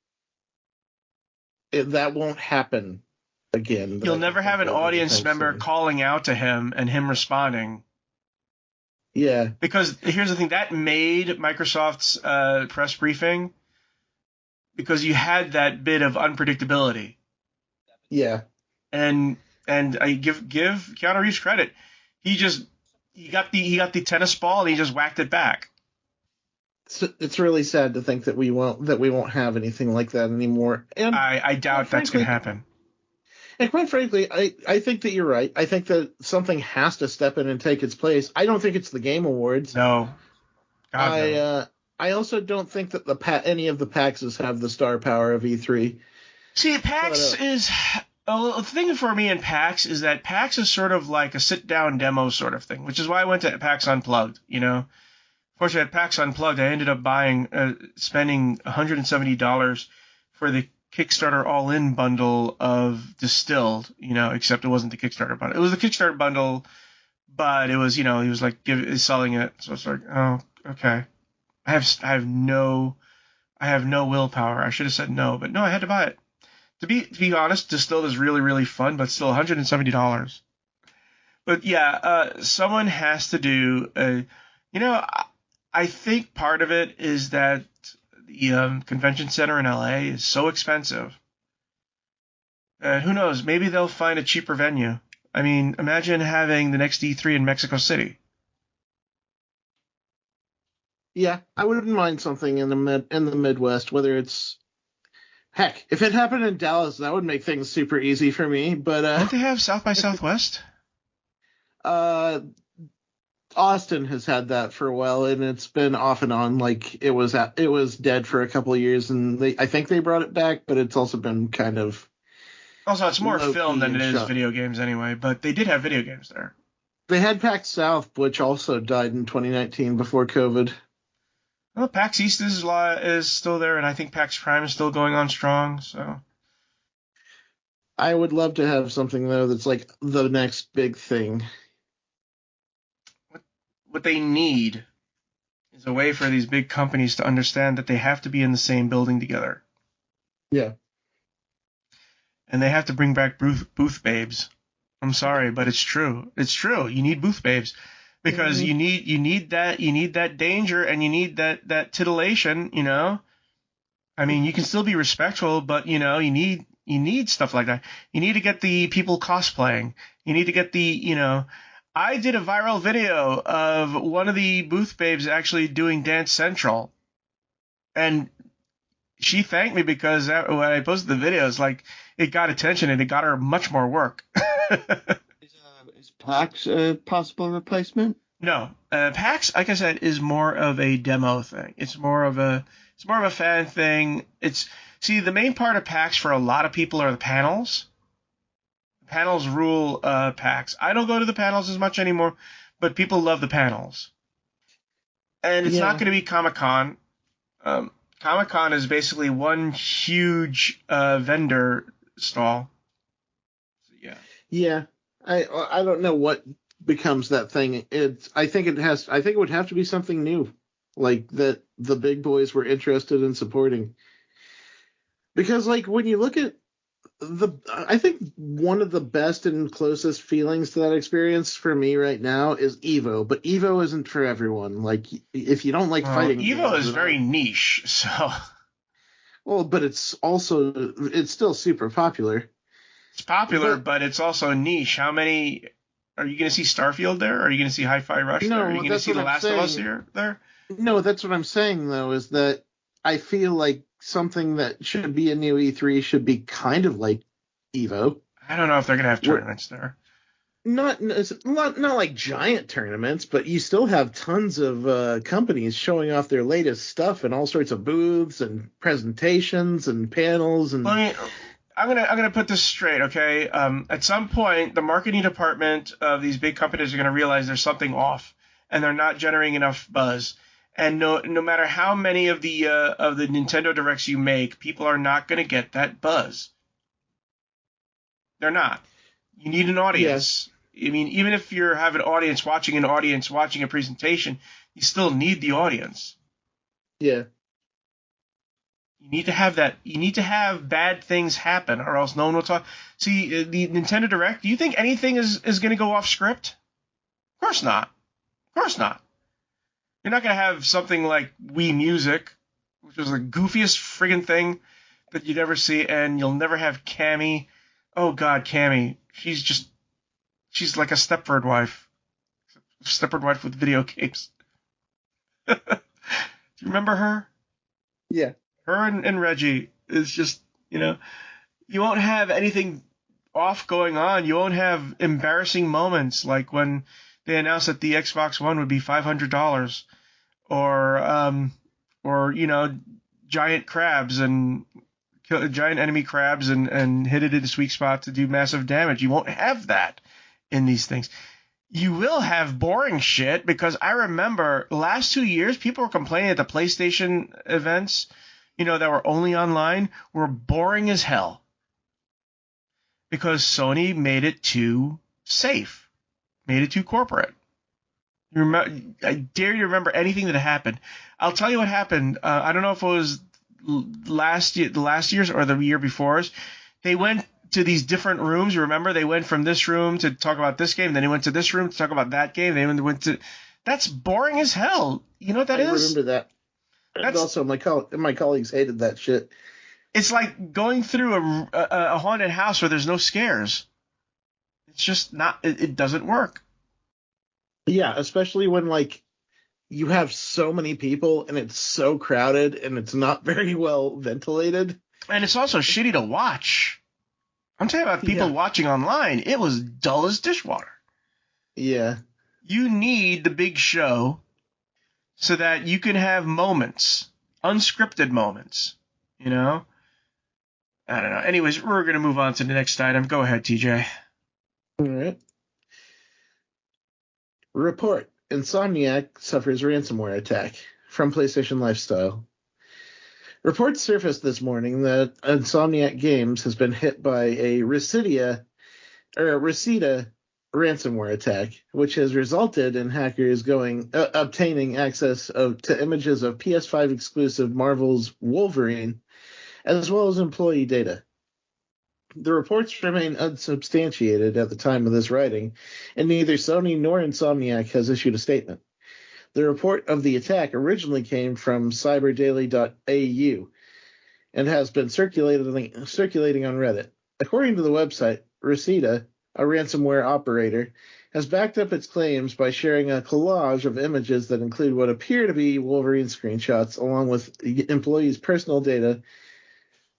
[SPEAKER 2] that won't happen again.
[SPEAKER 1] You'll never have an audience member calling out to him and him responding.
[SPEAKER 2] Yeah.
[SPEAKER 1] Because here's the thing, that made Microsoft's press briefing because you had that bit of unpredictability.
[SPEAKER 2] Yeah.
[SPEAKER 1] And I give Keanu Reeves credit. He got the tennis ball and he just whacked it back.
[SPEAKER 2] It's really sad to think that we won't have anything like that anymore. And
[SPEAKER 1] I doubt that's going to happen.
[SPEAKER 2] And quite frankly, I think that you're right. I think that something has to step in and take its place. I don't think it's the Game Awards.
[SPEAKER 1] No. God, no.
[SPEAKER 2] I also don't think that any of the PAXs have the star power of E3.
[SPEAKER 1] See, PAX is the thing for me in PAX is that PAX is sort of like a sit-down demo sort of thing, which is why I went to PAX Unplugged. Fortunately, at PAX Unplugged, I ended up spending $170 for the Kickstarter all-in bundle of Distilled. Except it wasn't the Kickstarter bundle. It was the Kickstarter bundle, but it was he was like selling it, so it's like, oh, okay. I have no willpower. I should have said no, but no, I had to buy it. To be honest, Distilled is really, really fun, but still $170. But yeah, someone has to do I think part of it is that the convention center in LA is so expensive. And who knows, maybe they'll find a cheaper venue. I mean, imagine having the next E3 in Mexico City.
[SPEAKER 2] Yeah, I wouldn't mind something in the Midwest, whether it's heck, if it happened in Dallas, that would make things super easy for me. But
[SPEAKER 1] don't they have South by Southwest?
[SPEAKER 2] Austin has had that for a while, and it's been off and on. Like it was dead for a couple of years, and I think they brought it back, but it's also been kind of.
[SPEAKER 1] Also, it's more film than it is video games anyway. But they did have video games there.
[SPEAKER 2] They had PAX South, which also died in 2019 before COVID.
[SPEAKER 1] Well, PAX East is still there, and I think PAX Prime is still going on strong. So,
[SPEAKER 2] I would love to have something though that's like the next big thing.
[SPEAKER 1] What they need is a way for these big companies to understand that they have to be in the same building together.
[SPEAKER 2] Yeah.
[SPEAKER 1] And they have to bring back booth babes. I'm sorry, but it's true. It's true. You need booth babes. Because you need that danger, and you need that titillation, I mean, you can still be respectful, but you need stuff like that. You need to get the people cosplaying. You need to get I did a viral video of one of the booth babes actually doing Dance Central, and she thanked me because when I posted the video, it's like it got attention and it got her much more work.
[SPEAKER 3] Is PAX a possible replacement?
[SPEAKER 1] No, PAX, like I said, is more of a demo thing. It's more of a fan thing. The main part of PAX for a lot of people are the panels. Panels rule PAX. I don't go to the panels as much anymore, but people love the panels. And it's not going to be Comic-Con. Comic-Con is basically one huge vendor stall. So, yeah.
[SPEAKER 2] Yeah. I don't know what becomes that thing. I think it would have to be something new, like that the big boys were interested in supporting. Because like when you look at I think one of the best and closest feelings to that experience for me right now is Evo, but Evo isn't for everyone. Like if you don't like fighting,
[SPEAKER 1] Evo is very niche, so.
[SPEAKER 2] Well, but it's still super popular.
[SPEAKER 1] It's popular, but it's also niche. How many are you going to see Starfield there? Are you going to see Hi-Fi Rush there? Are you going to see The Last of Us there?
[SPEAKER 2] No, that's what I'm saying though, is that I feel like something that should be a new E3 should be kind of like Evo.
[SPEAKER 1] I don't know if they're going to have tournaments there.
[SPEAKER 2] Not like giant tournaments, but you still have tons of companies showing off their latest stuff and all sorts of booths and presentations and panels and.
[SPEAKER 1] I'm gonna put this straight, okay? At some point, the marketing department of these big companies are gonna realize there's something off, and they're not generating enough buzz. And no matter how many of the Nintendo Directs you make, people are not gonna get that buzz. They're not. You need an audience. Yeah. I mean, even if you have an audience watching a presentation, you still need the audience.
[SPEAKER 2] Yeah.
[SPEAKER 1] You need to have that. You need to have bad things happen, or else no one will talk. See, the Nintendo Direct, do you think anything is going to go off script? Of course not. Of course not. You're not going to have something like Wii Music, which was the goofiest friggin' thing that you'd ever see, and you'll never have Cammy. Oh, God, Cammy. She's like a Stepford wife. Stepford wife with video games. Do you remember her?
[SPEAKER 2] Yeah.
[SPEAKER 1] Her and Reggie is just, you won't have anything off going on. You won't have embarrassing moments like when they announced that the Xbox One would be $500, or or giant crabs and giant enemy crabs and hit it in the sweet spot to do massive damage. You won't have that in these things. You will have boring shit, because I remember last 2 years people were complaining that the PlayStation events, that were only online, were boring as hell because Sony made it too safe, made it too corporate. I dare you remember anything that happened. I'll tell you what happened. I don't know if it was the last year's or the year before's. They went to these different rooms. You remember, they went from this room to talk about this game, then they went to this room to talk about that game. They went to. That's boring as hell. You know what that is?
[SPEAKER 2] I remember that. And also, my colleagues hated that shit.
[SPEAKER 1] It's like going through a haunted house where there's no scares. It's just not. It doesn't work.
[SPEAKER 2] Yeah, especially when you have so many people and it's so crowded and it's not very well ventilated.
[SPEAKER 1] And it's also shitty to watch. I'm talking about people watching online. It was dull as dishwater. Yeah. You need the big show so that you can have moments, unscripted moments, I don't know. Anyways, we're going to move on to the next item. Go ahead, TJ.
[SPEAKER 2] All right. Report. Insomniac suffers ransomware attack from PlayStation Lifestyle. Reports surfaced this morning that Insomniac Games has been hit by a Reseda ransomware attack, which has resulted in hackers obtaining access to images of PS5 exclusive Marvel's Wolverine, as well as employee data. The reports remain unsubstantiated at the time of this writing, and neither Sony nor Insomniac has issued a statement. The report of the attack originally came from cyberdaily.au and has been circulating on Reddit. According to the website, Reseda, a ransomware operator, has backed up its claims by sharing a collage of images that include what appear to be Wolverine screenshots along with employees' personal data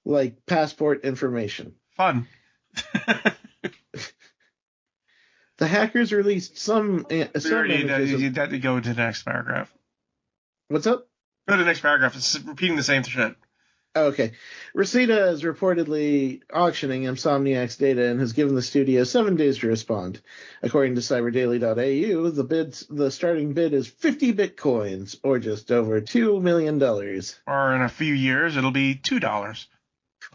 [SPEAKER 2] like passport information.
[SPEAKER 1] Fun.
[SPEAKER 2] The hackers released some images.
[SPEAKER 1] That to go to the next paragraph.
[SPEAKER 2] What's up?
[SPEAKER 1] Go to the next paragraph. It's repeating the same shit.
[SPEAKER 2] Okay. Reseda is reportedly auctioning Insomniac's data and has given the studio 7 days to respond. According to cyberdaily.au, the starting bid is 50 bitcoins, or just over $2 million.
[SPEAKER 1] Or in a few years, it'll be $2.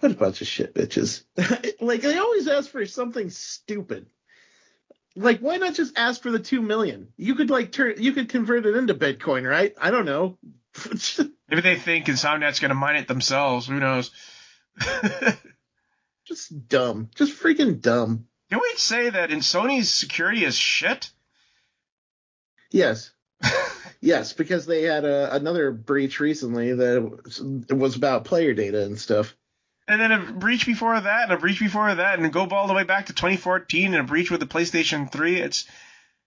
[SPEAKER 2] What a bunch of shit bitches. They always ask for something stupid. Why not just ask for the 2 million? You could you could convert it into Bitcoin, right? I don't know.
[SPEAKER 1] Maybe they think Insomniac's going to mine it themselves. Who knows?
[SPEAKER 2] Just dumb. Just freaking dumb.
[SPEAKER 1] Can we say that in Sony's security is shit?
[SPEAKER 2] Yes. Yes, because they had another breach recently that was about player data and stuff.
[SPEAKER 1] And then a breach before that, and a breach before that, and go all the way back to 2014, and a breach with the PlayStation 3. It's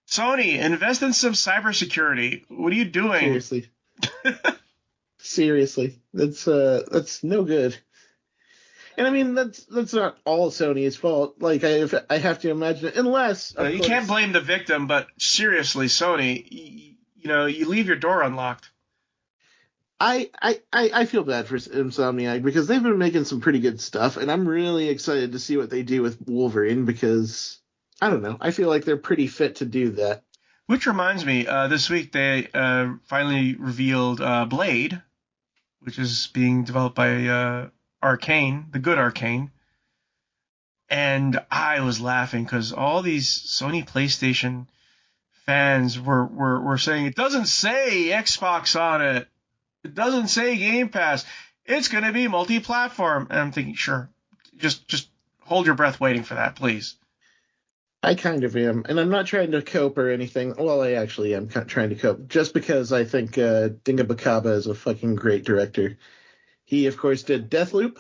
[SPEAKER 1] Sony, invest in some cybersecurity. What are you doing?
[SPEAKER 2] Seriously. Seriously. That's no good. And I mean, that's not all Sony's fault. I have to imagine, unless
[SPEAKER 1] you can't blame the victim, but seriously, Sony, you leave your door unlocked.
[SPEAKER 2] I feel bad for Insomniac because they've been making some pretty good stuff, and I'm really excited to see what they do with Wolverine because, I don't know, I feel like they're pretty fit to do that.
[SPEAKER 1] Which reminds me, this week they finally revealed Blade, which is being developed by Arcane, the good Arcane. And I was laughing because all these Sony PlayStation fans were saying, it doesn't say Xbox on it. It doesn't say Game Pass. It's going to be multi-platform. And I'm thinking, sure, just hold your breath waiting for that, please.
[SPEAKER 2] I kind of am. And I'm not trying to cope or anything. Well, I actually am trying to cope just because I think Dinga Bakaba is a fucking great director. He, of course, did Deathloop.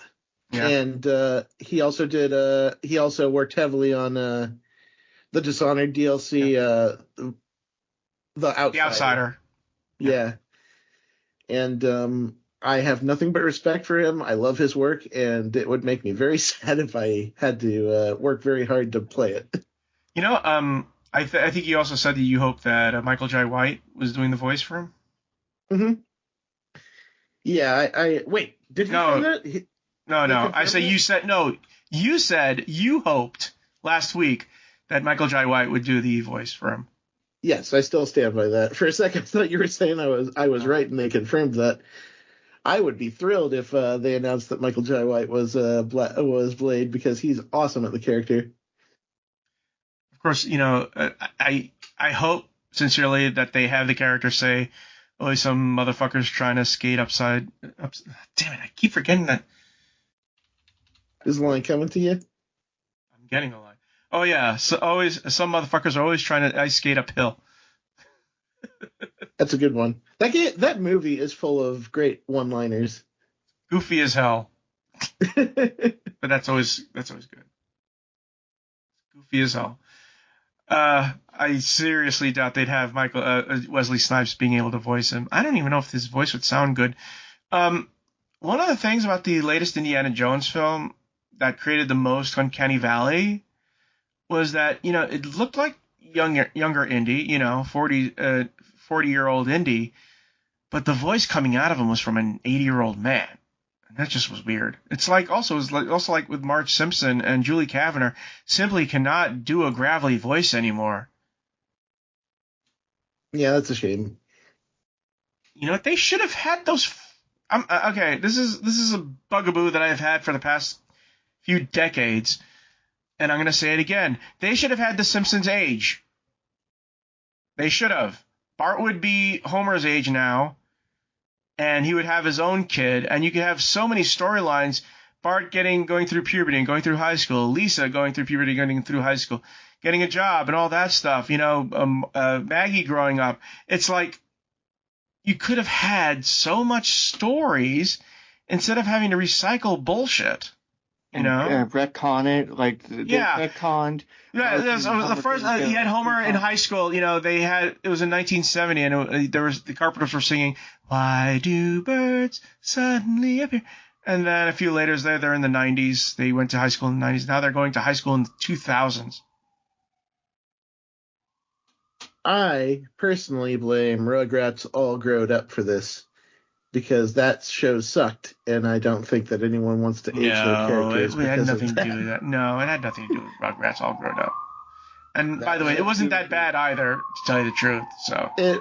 [SPEAKER 2] Yeah. And he also worked heavily on the Dishonored DLC, The Outsider.
[SPEAKER 1] The Outsider.
[SPEAKER 2] Yeah. And I have nothing but respect for him. I love his work, and it would make me very sad if I had to work very hard to play it.
[SPEAKER 1] I think you also said that you hope that Michael Jai White was doing the voice for him.
[SPEAKER 2] Mm-hmm. Yeah, I wait. Did he say that?
[SPEAKER 1] No. I say you said no. You said you hoped last week that Michael Jai White would do the voice for him.
[SPEAKER 2] Yes, I still stand by that. For a second, I thought you were saying I was right, and they confirmed that. I would be thrilled if they announced that Michael Jai White was Blade, because he's awesome at the character.
[SPEAKER 1] Of course, I hope sincerely that they have the character say, "Oh, some motherfuckers trying to skate upside." Damn it! I keep forgetting that.
[SPEAKER 2] Is the line coming to you?
[SPEAKER 1] I'm getting a line. Oh yeah, so always some motherfuckers are always trying to ice skate uphill.
[SPEAKER 2] That's a good one. That movie is full of great one-liners.
[SPEAKER 1] Goofy as hell, but that's always good. Goofy as hell. I seriously doubt they'd have Wesley Snipes being able to voice him. I don't even know if his voice would sound good. One of the things about the latest Indiana Jones film that created the most uncanny valley was that, it looked like younger Indy, 40-year-old Indy, but the voice coming out of him was from an 80-year-old man. And that just was weird. It's like also like with Marge Simpson and Julie Kavner simply cannot do a gravelly voice anymore.
[SPEAKER 2] Yeah, that's a shame.
[SPEAKER 1] You know what? They should have had those. Okay, this is a bugaboo that I've had for the past few decades, and I'm going to say it again. They should have had the Simpsons age. They should have. Bart would be Homer's age now, and he would have his own kid, and you could have so many storylines. Bart going through puberty and going through high school, Lisa going through puberty, going through high school, getting a job and all that stuff. Maggie growing up. It's like you could have had so much stories instead of having to recycle bullshit.
[SPEAKER 3] Retcon it, like retconned.
[SPEAKER 1] Yeah, so the first you had Homer in high school. It was in 1970, and the Carpenters were singing "Why Do Birds Suddenly Appear," and then a few later they're in the 90s. They went to high school in the 90s. Now they're going to high school in the 2000s.
[SPEAKER 2] I personally blame Rugrats All Growed Up for this, because that show sucked, and I don't think that anyone wants to age their characters.
[SPEAKER 1] It had nothing to do with that. No, it had nothing to do with Rugrats All Grown Up. And by the way, it wasn't that bad either, to tell you the truth. So
[SPEAKER 2] it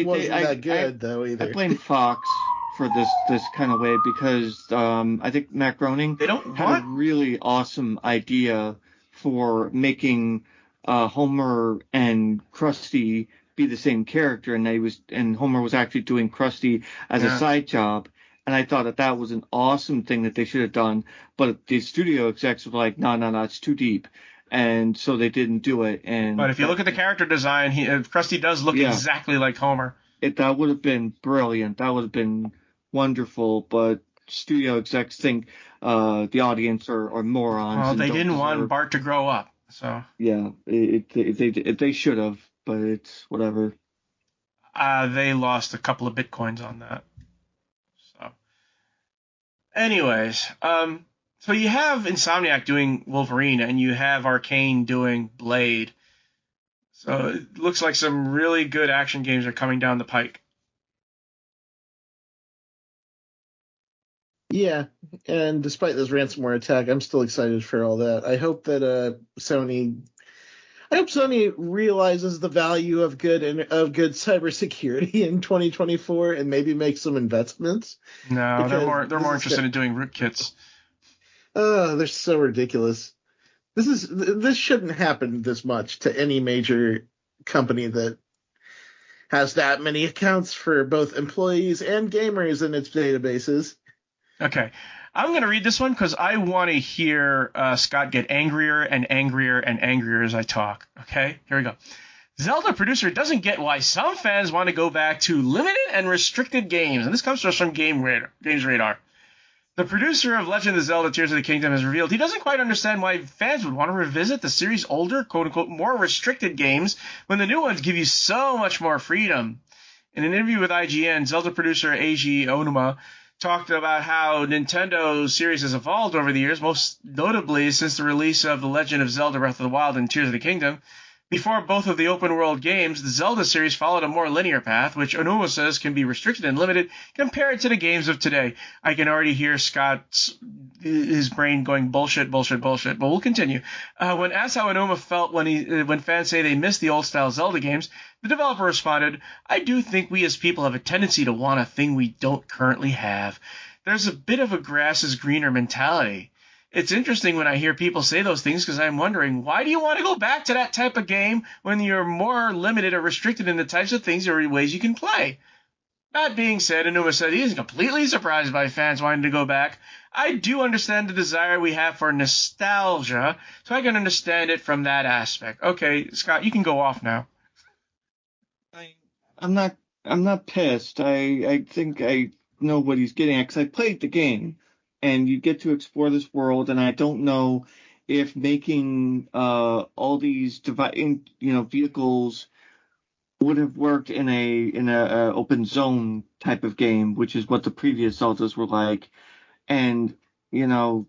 [SPEAKER 2] wasn't that good though either.
[SPEAKER 3] I blame Fox for this kind of way, because I think Matt Groening had a really awesome idea for making Homer and Krusty be the same character, and Homer was actually doing Krusty as a side job. And I thought that was an awesome thing that they should have done, but the studio execs were like, no, it's too deep, and so they didn't do it. But
[SPEAKER 1] if you look at the character design, Krusty does look exactly like Homer.
[SPEAKER 3] That would have been brilliant. That would have been wonderful. But studio execs think the audience are morons.
[SPEAKER 1] Well, they didn't want Bart to grow up, so
[SPEAKER 3] yeah, they should have. But it's whatever.
[SPEAKER 1] They lost a couple of bitcoins on that. So, anyways, so you have Insomniac doing Wolverine, and you have Arcane doing Blade. So it looks like some really good action games are coming down the pike.
[SPEAKER 2] Yeah, and despite this ransomware attack, I'm still excited for all that. I hope that Sony realizes the value of good cybersecurity in 2024 and maybe makes some investments.
[SPEAKER 1] No, they're more interested in doing rootkits.
[SPEAKER 2] They're so ridiculous. This shouldn't happen this much to any major company that has that many accounts for both employees and gamers in its databases.
[SPEAKER 1] Okay. I'm going to read this one because I want to hear Scott get angrier and angrier and angrier as I talk. Okay, here we go. Zelda producer doesn't get why some fans want to go back to limited and restricted games. And this comes to us from Games Radar. The producer of Legend of Zelda Tears of the Kingdom has revealed he doesn't quite understand why fans would want to revisit the series' older, quote-unquote, more restricted games when the new ones give you so much more freedom. In an interview with IGN, Zelda producer Eiji Onuma talked about how Nintendo's series has evolved over the years, most notably since the release of The Legend of Zelda Breath of the Wild and Tears of the Kingdom. Before both of the open-world games, the Zelda series followed a more linear path, which Onuma says can be restricted and limited compared to the games of today. I can already hear his brain going bullshit, bullshit, bullshit, but we'll continue. When asked how Onuma felt when fans say they miss the old-style Zelda games, the developer responded, I do think we as people have a tendency to want a thing we don't currently have. There's a bit of a grass is greener mentality. It's interesting when I hear people say those things because I'm wondering, why do you want to go back to that type of game when you're more limited or restricted in the types of things or ways you can play? That being said, Onuma said he isn't completely surprised by fans wanting to go back. I do understand the desire we have for nostalgia, so I can understand it from that aspect. Okay, Scott, you can go off now.
[SPEAKER 3] I'm not pissed. I think I know what he's getting at because I played the game, and you get to explore this world, and I don't know if making all these vehicles would have worked in a open zone type of game, which is what the previous Zeldas were like. And you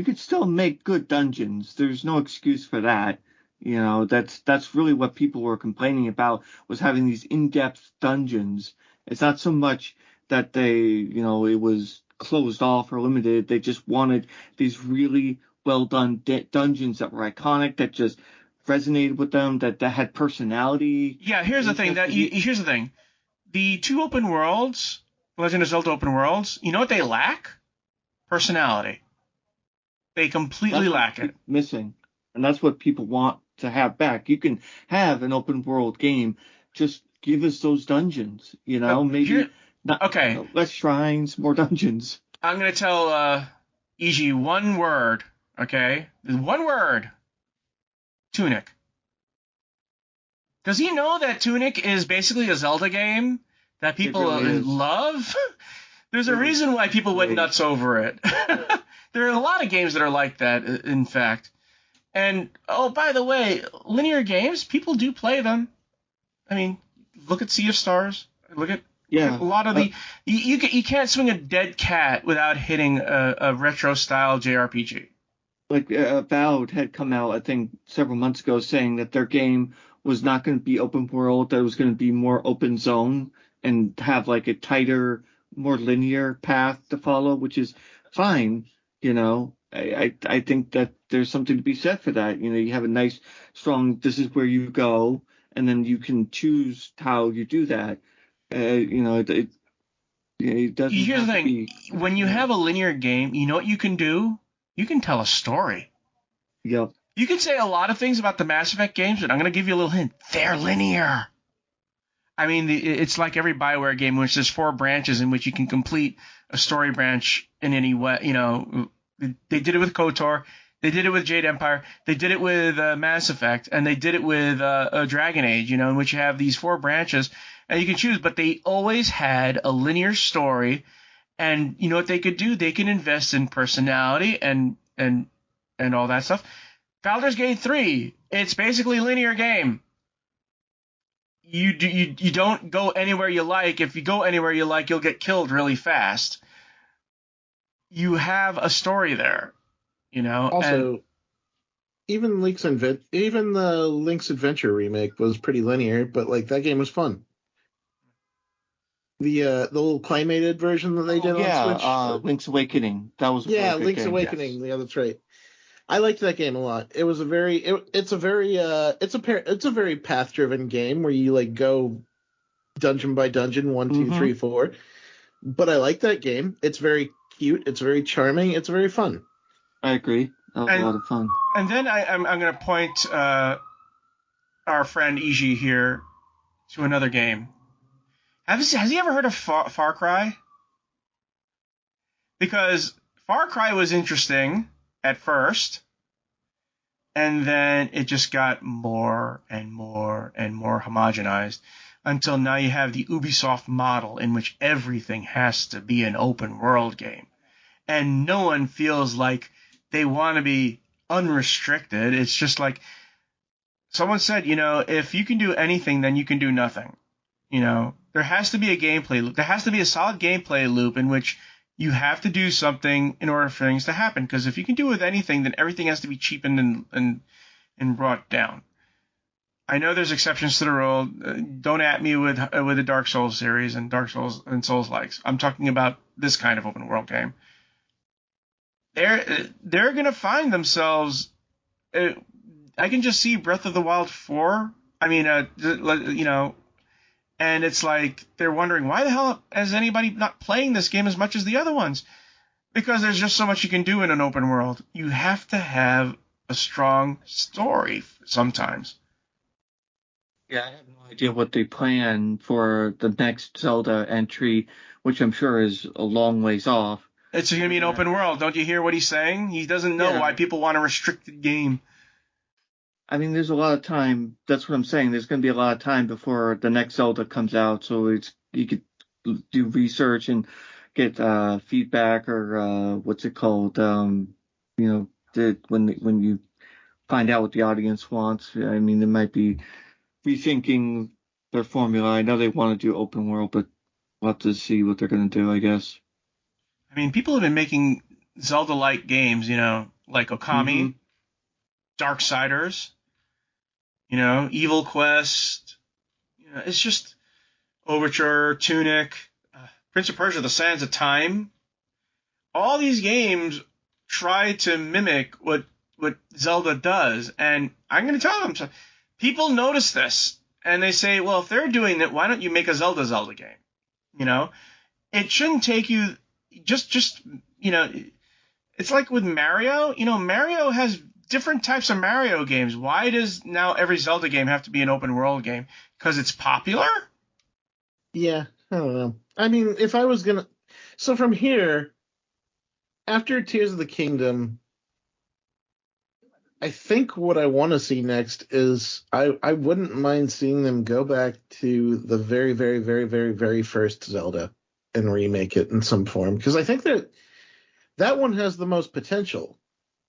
[SPEAKER 3] could still make good dungeons. There's no excuse for that. That's really what people were complaining about, was having these in-depth dungeons. It's not so much that it was closed off or limited. They just wanted these really well done dungeons that were iconic, that just resonated with them, that had personality.
[SPEAKER 1] Yeah, here's the thing. Here's the thing. The two open worlds, Legend of Zelda open worlds, you know what they lack? Personality. They completely lack it.
[SPEAKER 3] Missing. And that's what people want to have back. You can have an open world game. Just give us those dungeons. Maybe less shrines, more dungeons.
[SPEAKER 1] I'm going to tell EG one word, okay? One word. Tunic. Does he know that Tunic is basically a Zelda game that people love? There's a reason why people went nuts over it. There are a lot of games that are like that, in fact. And, oh, by the way, linear games, people do play them. I mean, look at Sea of Stars. Look at a lot of you can't swing a dead cat without hitting a retro-style JRPG.
[SPEAKER 3] Like Valve had come out, I think, several months ago saying that their game was not going to be open world, that it was going to be more open zone and have like a tighter, more linear path to follow, which is fine. I think that there's something to be said for that. You have a nice, strong, this is where you go, and then you can choose how you do that. It doesn't.
[SPEAKER 1] Here's the thing. When you have a linear game, you know what you can do? You can tell a story.
[SPEAKER 3] Yep.
[SPEAKER 1] You can say a lot of things about the Mass Effect games, but I'm going to give you a little hint. They're linear. I mean, it's like every BioWare game in which there's 4 branches in which you can complete a story branch in any way. They did it with KOTOR. They did it with Jade Empire. They did it with Mass Effect. And they did it with Dragon Age, in which you have these 4 branches. And you can choose. But they always had a linear story. And you know what they could do? They can invest in personality and all that stuff. Baldur's Gate 3, it's basically a linear game. You don't go anywhere you like. If you go anywhere you like, you'll get killed really fast. You have a story there,
[SPEAKER 2] Also, even the Link's Adventure remake was pretty linear, but like that game was fun. The little claymated version that they did on Switch.
[SPEAKER 3] Link's Awakening. That was
[SPEAKER 2] Link's
[SPEAKER 3] game.
[SPEAKER 2] Awakening.
[SPEAKER 3] Yes.
[SPEAKER 2] The other trait. I liked that game a lot. It was it's a very path-driven game where you like go dungeon by dungeon, 1, 2, 3, 4. But I like that game. It's very cute. It's very charming. It's very fun.
[SPEAKER 3] I agree. That was a lot of fun.
[SPEAKER 1] And then I'm going to point our friend Iji here to another game. Has he ever heard of Far Cry? Because Far Cry was interesting at first, and then it just got more and more and more homogenized until now you have the Ubisoft model in which everything has to be an open world game. And no one feels like they want to be unrestricted. It's just like someone said, if you can do anything, then you can do nothing. There has to be a gameplay loop. There has to be a solid gameplay loop in which you have to do something in order for things to happen. Because if you can do it with anything, then everything has to be cheapened and brought down. I know there's exceptions to the rule. Don't at me with the Dark Souls series and Dark Souls and Souls likes. I'm talking about this kind of open world game. They're gonna find themselves. I can just see Breath of the Wild 4. I mean, and it's like they're wondering why the hell is anybody not playing this game as much as the other ones? Because there's just so much you can do in an open world. You have to have a strong story sometimes.
[SPEAKER 3] Yeah, I have no idea what they plan for the next Zelda entry, which I'm sure is a long ways off.
[SPEAKER 1] It's going to be an open world. Don't you hear what he's saying? He doesn't know why people want a restricted game.
[SPEAKER 3] I mean, there's a lot of time. That's what I'm saying. There's going to be a lot of time before the next Zelda comes out, so you could do research and get feedback or what's it called? When you find out what the audience wants. I mean, they might be rethinking their formula. I know they want to do open world, but we'll have to see what they're going to do, I guess.
[SPEAKER 1] I mean, people have been making Zelda-like games, like Okami, Darksiders, Evil Quest. It's just Overture, Tunic, Prince of Persia: The Sands of Time. All these games try to mimic what Zelda does, and I'm going to tell them, people notice this, and they say, well, if they're doing it, why don't you make a Zelda game? It shouldn't take you just it's like with Mario. Mario has different types of Mario games. Why does now every Zelda game have to be an open world game? Because it's popular?
[SPEAKER 2] Yeah, I don't know. I mean, if I was gonna, so from here, after Tears of the Kingdom, I think what I want to see next is I wouldn't mind seeing them go back to the very, very, very, very, very first Zelda and remake it in some form, because I think that one has the most potential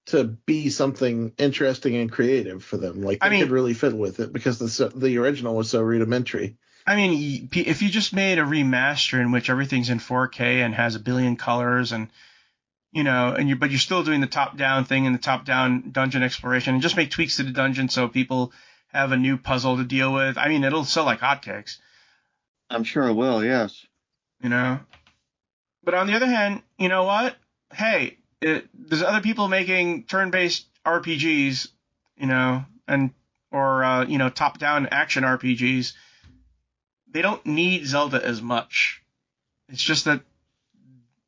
[SPEAKER 2] to be something interesting and creative for them. Like, they could really fit with it because the original was so rudimentary.
[SPEAKER 1] I mean, if you just made a remaster in which everything's in 4K and has a billion colors and but you're still doing the top-down thing and the top-down dungeon exploration, and just make tweaks to the dungeon so people have a new puzzle to deal with. I mean, it'll sell like hotcakes.
[SPEAKER 3] I'm sure it will, yes.
[SPEAKER 1] But on the other hand, you know what? Hey, there's other people making turn-based RPGs, or top-down action RPGs. They don't need Zelda as much. It's just that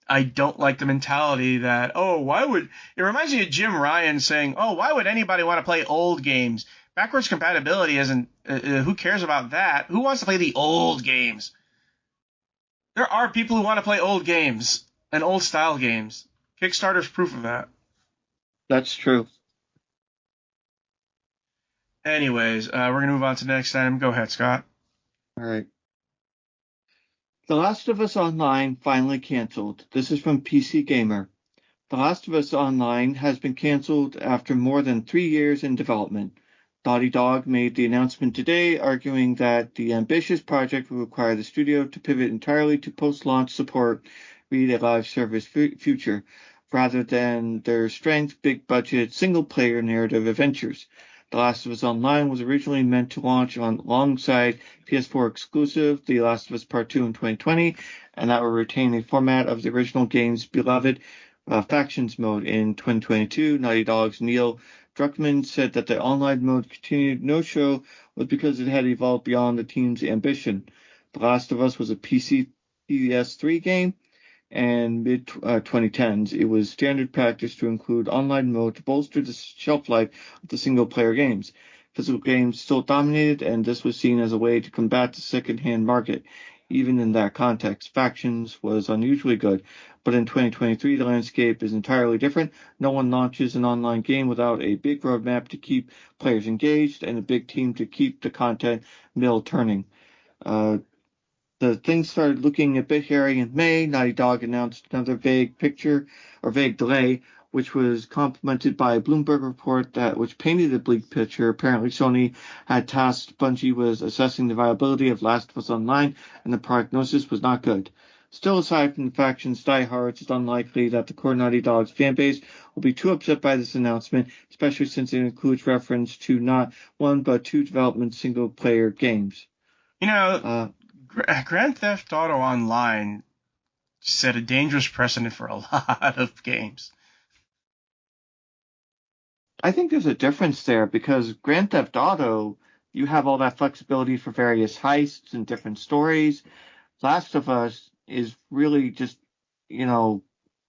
[SPEAKER 1] I don't like the mentality that, it reminds me of Jim Ryan saying, why would anybody want to play old games? Backwards compatibility isn't, who cares about that? Who wants to play the old games? There are people who want to play old games and old style games. Kickstarter's proof of that.
[SPEAKER 3] That's true.
[SPEAKER 1] Anyways, we're going to move on to the next item. Go ahead, Scott.
[SPEAKER 3] All right. The Last of Us Online finally canceled. This is from PC Gamer. The Last of Us Online has been canceled after more than 3 years in development. Naughty Dog made the announcement today, arguing that the ambitious project will require the studio to pivot entirely to post-launch support, read a live service future, rather than their strength, big-budget, single-player narrative adventures. The Last of Us Online was originally meant to launch alongside PS4 exclusive The Last of Us Part 2 in 2020, and that will retain the format of the original game's beloved Factions mode in 2022. Naughty Dog's Neil Druckmann said that the online mode continued no-show was because it had evolved beyond the team's ambition. The Last of Us was a PC PS3 game, and mid-2010s, it was standard practice to include online mode to bolster the shelf life of the single-player games. Physical games still dominated, and this was seen as a way to combat the second-hand market. Even in that context, Factions was unusually good, but in 2023, the landscape is entirely different. No one launches an online game without a big roadmap to keep players engaged and a big team to keep the content mill turning. The things started looking a bit hairy in May. Naughty Dog announced another vague delay, which was complemented by a Bloomberg report which painted a bleak picture. Apparently, Sony had tasked Bungie with assessing the viability of Last of Us Online, and the prognosis was not good. Still, aside from the faction's diehards, it's unlikely that the core Naughty Dog's fanbase will be too upset by this announcement, especially since it includes reference to not one but two development single-player games.
[SPEAKER 1] Grand Theft Auto Online set a dangerous precedent for a lot of games.
[SPEAKER 3] I think there's a difference there because Grand Theft Auto, you have all that flexibility for various heists and different stories. Last of Us is really just,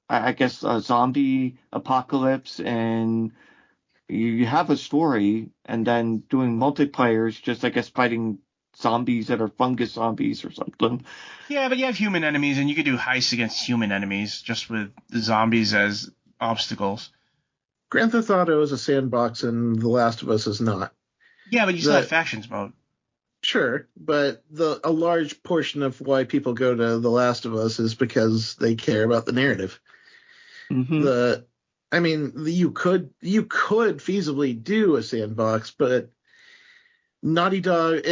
[SPEAKER 3] I guess a zombie apocalypse, and you have a story, and then doing multiplayer is just, I guess, fighting zombies that are fungus zombies or something.
[SPEAKER 1] Yeah, but you have human enemies, and you can do heists against human enemies just with the zombies as obstacles.
[SPEAKER 2] Grand Theft Auto is a sandbox, and The Last of Us is not.
[SPEAKER 1] Yeah, but you still have factions mode.
[SPEAKER 2] Sure, but a large portion of why people go to The Last of Us is because they care about the narrative.
[SPEAKER 3] Mm-hmm.
[SPEAKER 2] You could feasibly do a sandbox, but Naughty Dog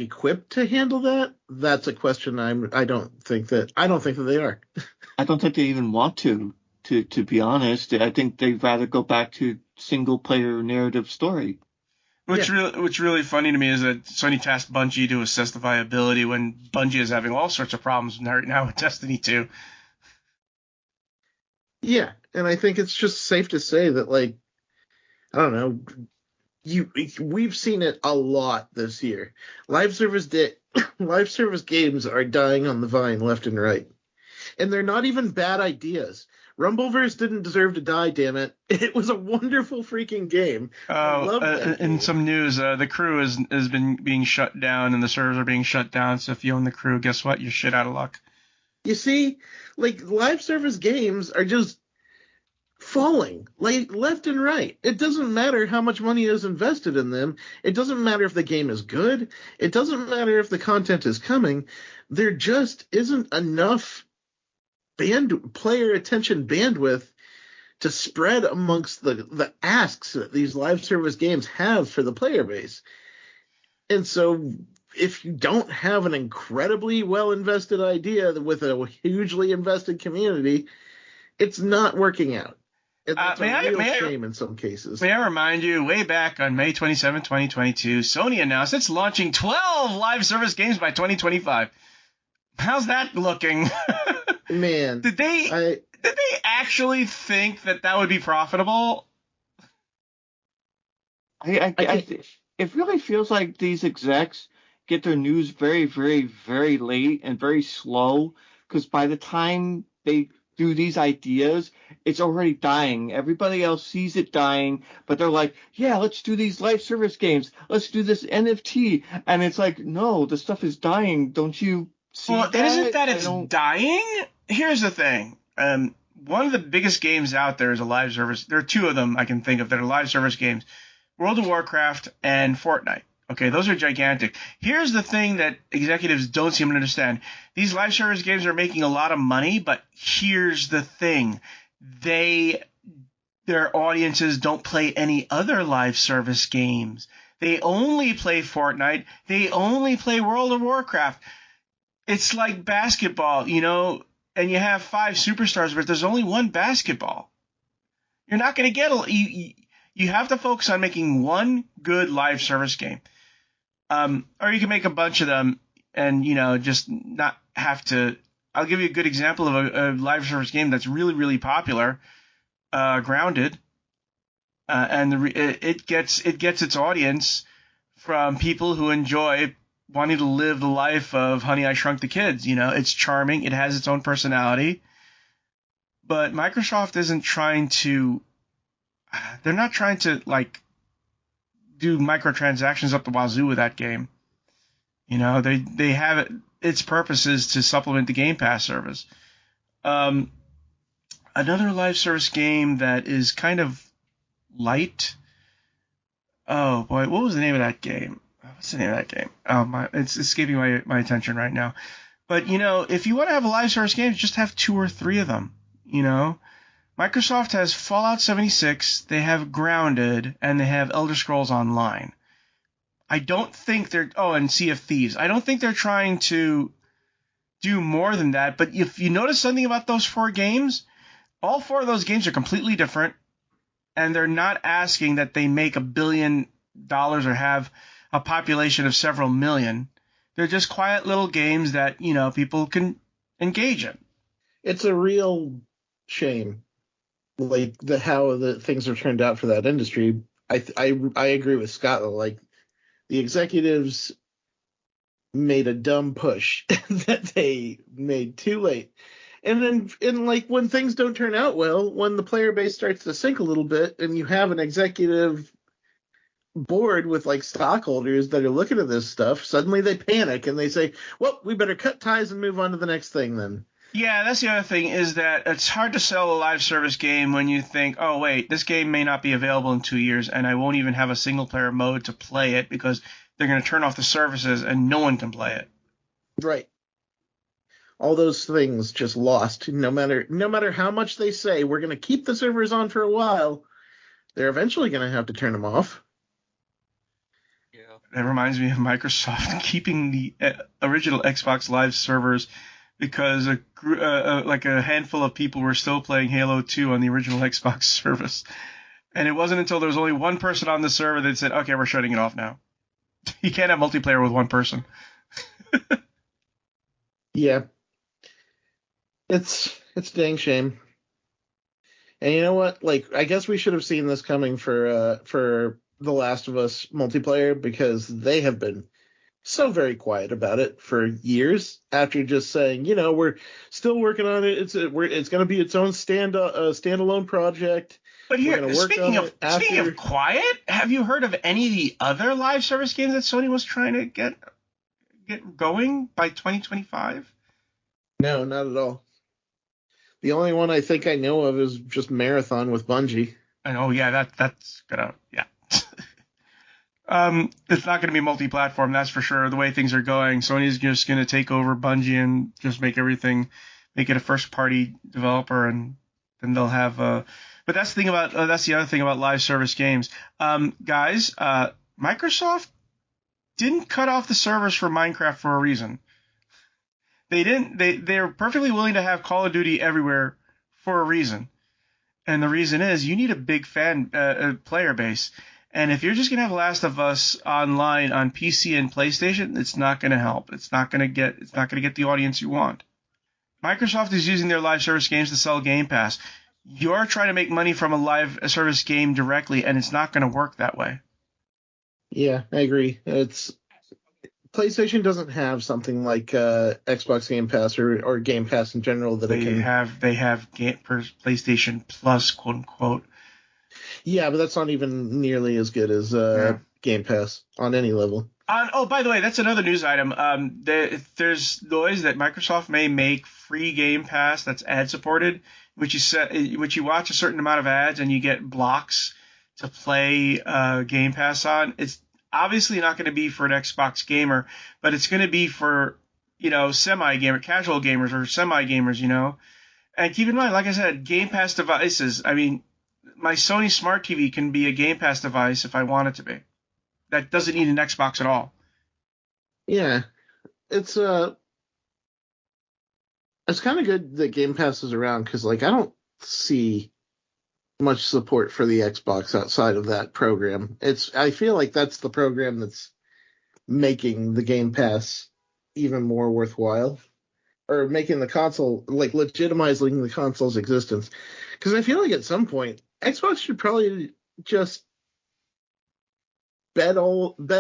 [SPEAKER 2] equipped to handle that? That's a question. I don't think that they are.
[SPEAKER 3] I don't think they even want to be honest. I think they'd rather go back to single player narrative story.
[SPEAKER 1] What's really funny to me is that Sony tasked Bungie to assess the viability when Bungie is having all sorts of problems right now with Destiny 2.
[SPEAKER 2] Yeah, and I think it's just safe to say that, I don't know, we've seen it a lot this year. Live service games are dying on the vine left and right, and they're not even bad ideas. Rumbleverse didn't deserve to die, damn it. It was a wonderful freaking game.
[SPEAKER 1] In some news, the crew has been being shut down, and the servers are being shut down, so if you own the crew, guess what? You're shit out of luck.
[SPEAKER 2] You see, live service games are just falling, left and right. It doesn't matter how much money is invested in them. It doesn't matter if the game is good. It doesn't matter if the content is coming. There just isn't enough player attention bandwidth to spread amongst the asks that these live service games have for the player base. And so if you don't have an incredibly well invested idea with a hugely invested community, it's not working out. It's a real shame in some cases.
[SPEAKER 1] May I remind you, way back on May 27, 2022, Sony announced it's launching 12 live service games by 2025. How's that looking?
[SPEAKER 2] Man,
[SPEAKER 1] did they actually think that would be profitable?
[SPEAKER 3] It really feels like these execs get their news very, very, very late and very slow, because by the time they do these ideas, it's already dying. Everybody else sees it dying, but they're like, yeah, let's do these live service games. Let's do this NFT. And it's like, no, the stuff is dying. Don't you see that?
[SPEAKER 1] Well, isn't that it's dying? Here's the thing. One of the biggest games out there is a live service. There are two of them I can think of that are live service games. World of Warcraft and Fortnite. Okay, those are gigantic. Here's the thing that executives don't seem to understand. These live service games are making a lot of money, but here's the thing. Their audiences don't play any other live service games. They only play Fortnite. They only play World of Warcraft. It's like basketball, and you have 5 superstars, but there's only one basketball. You're not going to get you have to focus on making one good live service game. Or you can make a bunch of them and, just not have to. I'll give you a good example of a live service game that's really, really popular, Grounded. And it gets its audience from people who enjoy wanting to live the life of Honey, I Shrunk the Kids. It's charming. It has its own personality. But Microsoft isn't trying to. They're not trying to, do microtransactions up the wazoo with that game. They have its purposes to supplement the Game Pass service. Another live service game that is kind of light. Oh boy, what was the name of that game? What's the name of that game? Oh, it's escaping my attention right now. But if you want to have a live service game, just have 2 or 3 of them. Microsoft has Fallout 76, they have Grounded, and they have Elder Scrolls Online. I don't think they're... Oh, and Sea of Thieves. I don't think they're trying to do more than that. But if you notice something about those 4 games, all 4 of those games are completely different, and they're not asking that they make $1 billion or have a population of several million. They're just quiet little games that, people can engage in.
[SPEAKER 2] It's a real shame, like how the things have turned out for that industry. I agree with Scott. Like, the executives made a dumb push that they made too late. And then, like, when things don't turn out well, when the player base starts to sink a little bit, and you have an executive board with like stockholders that are looking at this stuff, suddenly they panic and they say, "Well, we better cut ties and move on to the next thing then."
[SPEAKER 1] Yeah, that's the other thing, is that it's hard to sell a live service game when you think, oh, wait, this game may not be available in 2 years, and I won't even have a single-player mode to play it because they're going to turn off the services and no one can play it.
[SPEAKER 2] Right. All those things just lost. No matter how much they say, we're going to keep the servers on for a while, they're eventually going to have to turn them off.
[SPEAKER 1] Yeah. That reminds me of Microsoft keeping the original Xbox Live servers because a handful of people were still playing Halo 2 on the original Xbox service. And it wasn't until there was only one person on the server that said, okay, we're shutting it off now. You can't have multiplayer with one person.
[SPEAKER 2] Yeah. It's a dang shame. And you know what? Like, I guess we should have seen this coming for The Last of Us multiplayer, because they have been so very quiet about it for years, after just saying, we're still working on it. It's going to be its own standalone project.
[SPEAKER 1] But here, speaking of quiet, have you heard of any of the other live service games that Sony was trying to get going by 2025?
[SPEAKER 2] No, not at all. The only one I think I know of is just Marathon with Bungie.
[SPEAKER 1] And that's gonna it's not going to be multi-platform, that's for sure. The way things are going, Sony's just going to take over Bungie and just make it a first-party developer, and then they'll have. But that's the other thing about live service games, guys. Microsoft didn't cut off the servers for Minecraft for a reason. They didn't. They're perfectly willing to have Call of Duty everywhere for a reason, and the reason is you need a big player base. And if you're just going to have Last of Us online on PC and PlayStation, it's not going to help. It's not going to get the audience you want. Microsoft is using their live service games to sell Game Pass. You're trying to make money from a live service game directly, and it's not going to work that way.
[SPEAKER 2] Yeah, I agree. PlayStation doesn't have something like Xbox Game Pass or Game Pass in general that
[SPEAKER 1] they have PlayStation Plus, quote unquote.
[SPEAKER 2] Yeah, but that's not even nearly as good as Game Pass on any level.
[SPEAKER 1] By the way, that's another news item. There's noise that Microsoft may make free Game Pass that's ad supported, which you watch a certain amount of ads and you get blocks to play Game Pass on. It's obviously not going to be for an Xbox gamer, but it's going to be for semi-gamer, casual gamers or semi-gamers, And keep in mind, like I said, Game Pass devices. I mean, my Sony Smart TV can be a Game Pass device if I want it to be. That doesn't need an Xbox at all.
[SPEAKER 2] Yeah, it's kind of good that Game Pass is around, because I don't see much support for the Xbox outside of that program. I feel like that's the program that's making the Game Pass even more worthwhile, or making the console, legitimizing the console's existence. Because I feel like at some point Xbox should probably just bet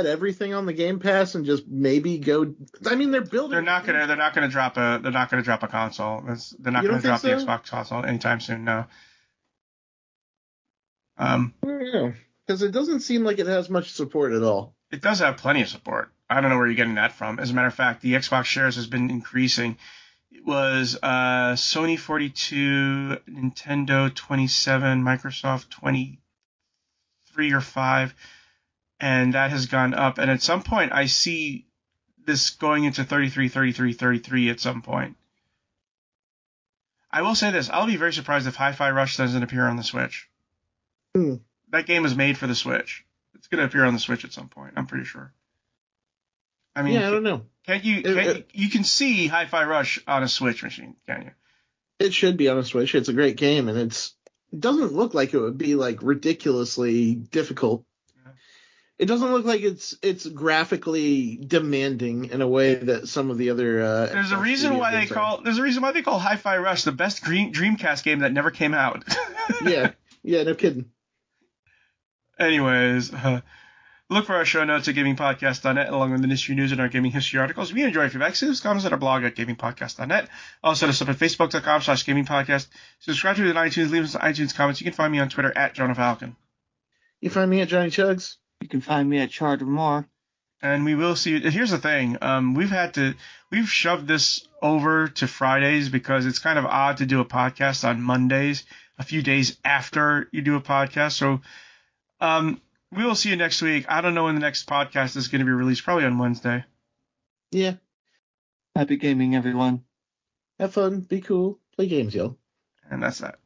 [SPEAKER 2] everything on the Game Pass and just maybe go. I mean, they're building.
[SPEAKER 1] They're not gonna drop a console. They're not gonna drop the Xbox console anytime soon. No.
[SPEAKER 2] I don't know, because it doesn't seem like it has much support at all.
[SPEAKER 1] It does have plenty of support. I don't know where you're getting that from. As a matter of fact, the Xbox shares has been increasing. It was Sony 42, Nintendo 27, Microsoft 23 or 5, and that has gone up. And at some point, I see this going into 33, 33, 33 at some point. I will say this. I'll be very surprised if Hi-Fi Rush doesn't appear on the Switch. That game was made for the Switch. It's going to appear on the Switch at some point, I'm pretty sure. I mean,
[SPEAKER 2] Yeah, I don't know.
[SPEAKER 1] You can see Hi-Fi Rush on a Switch machine, can you?
[SPEAKER 2] It should be on a Switch. It's a great game, and it doesn't look like it would be like ridiculously difficult.
[SPEAKER 1] Yeah.
[SPEAKER 2] It doesn't look like it's graphically demanding in a way that some of the other.
[SPEAKER 1] There's a reason why they call Hi-Fi Rush the best Dreamcast game that never came out.
[SPEAKER 2] Yeah, no kidding.
[SPEAKER 1] Anyways, look for our show notes at gamingpodcast.net along with industry news and our gaming history articles. We enjoy feedback. Send us comments at our blog at gamingpodcast.net. Also, hit us up at facebook.com/gamingpodcast. Subscribe to it on iTunes. Leave us iTunes comments. You can find me on Twitter at Jonah Falcon.
[SPEAKER 2] You find me at Johnny Chugs.
[SPEAKER 3] You can find me at Charter Moore.
[SPEAKER 1] And we will see. Here's the thing. We've shoved this over to Fridays because it's kind of odd to do a podcast on Mondays, a few days after you do a podcast. So, we will see you next week. I don't know when the next podcast is going to be released. Probably on Wednesday.
[SPEAKER 2] Yeah.
[SPEAKER 3] Happy gaming, everyone.
[SPEAKER 2] Have fun. Be cool. Play games, yo.
[SPEAKER 1] And that's that.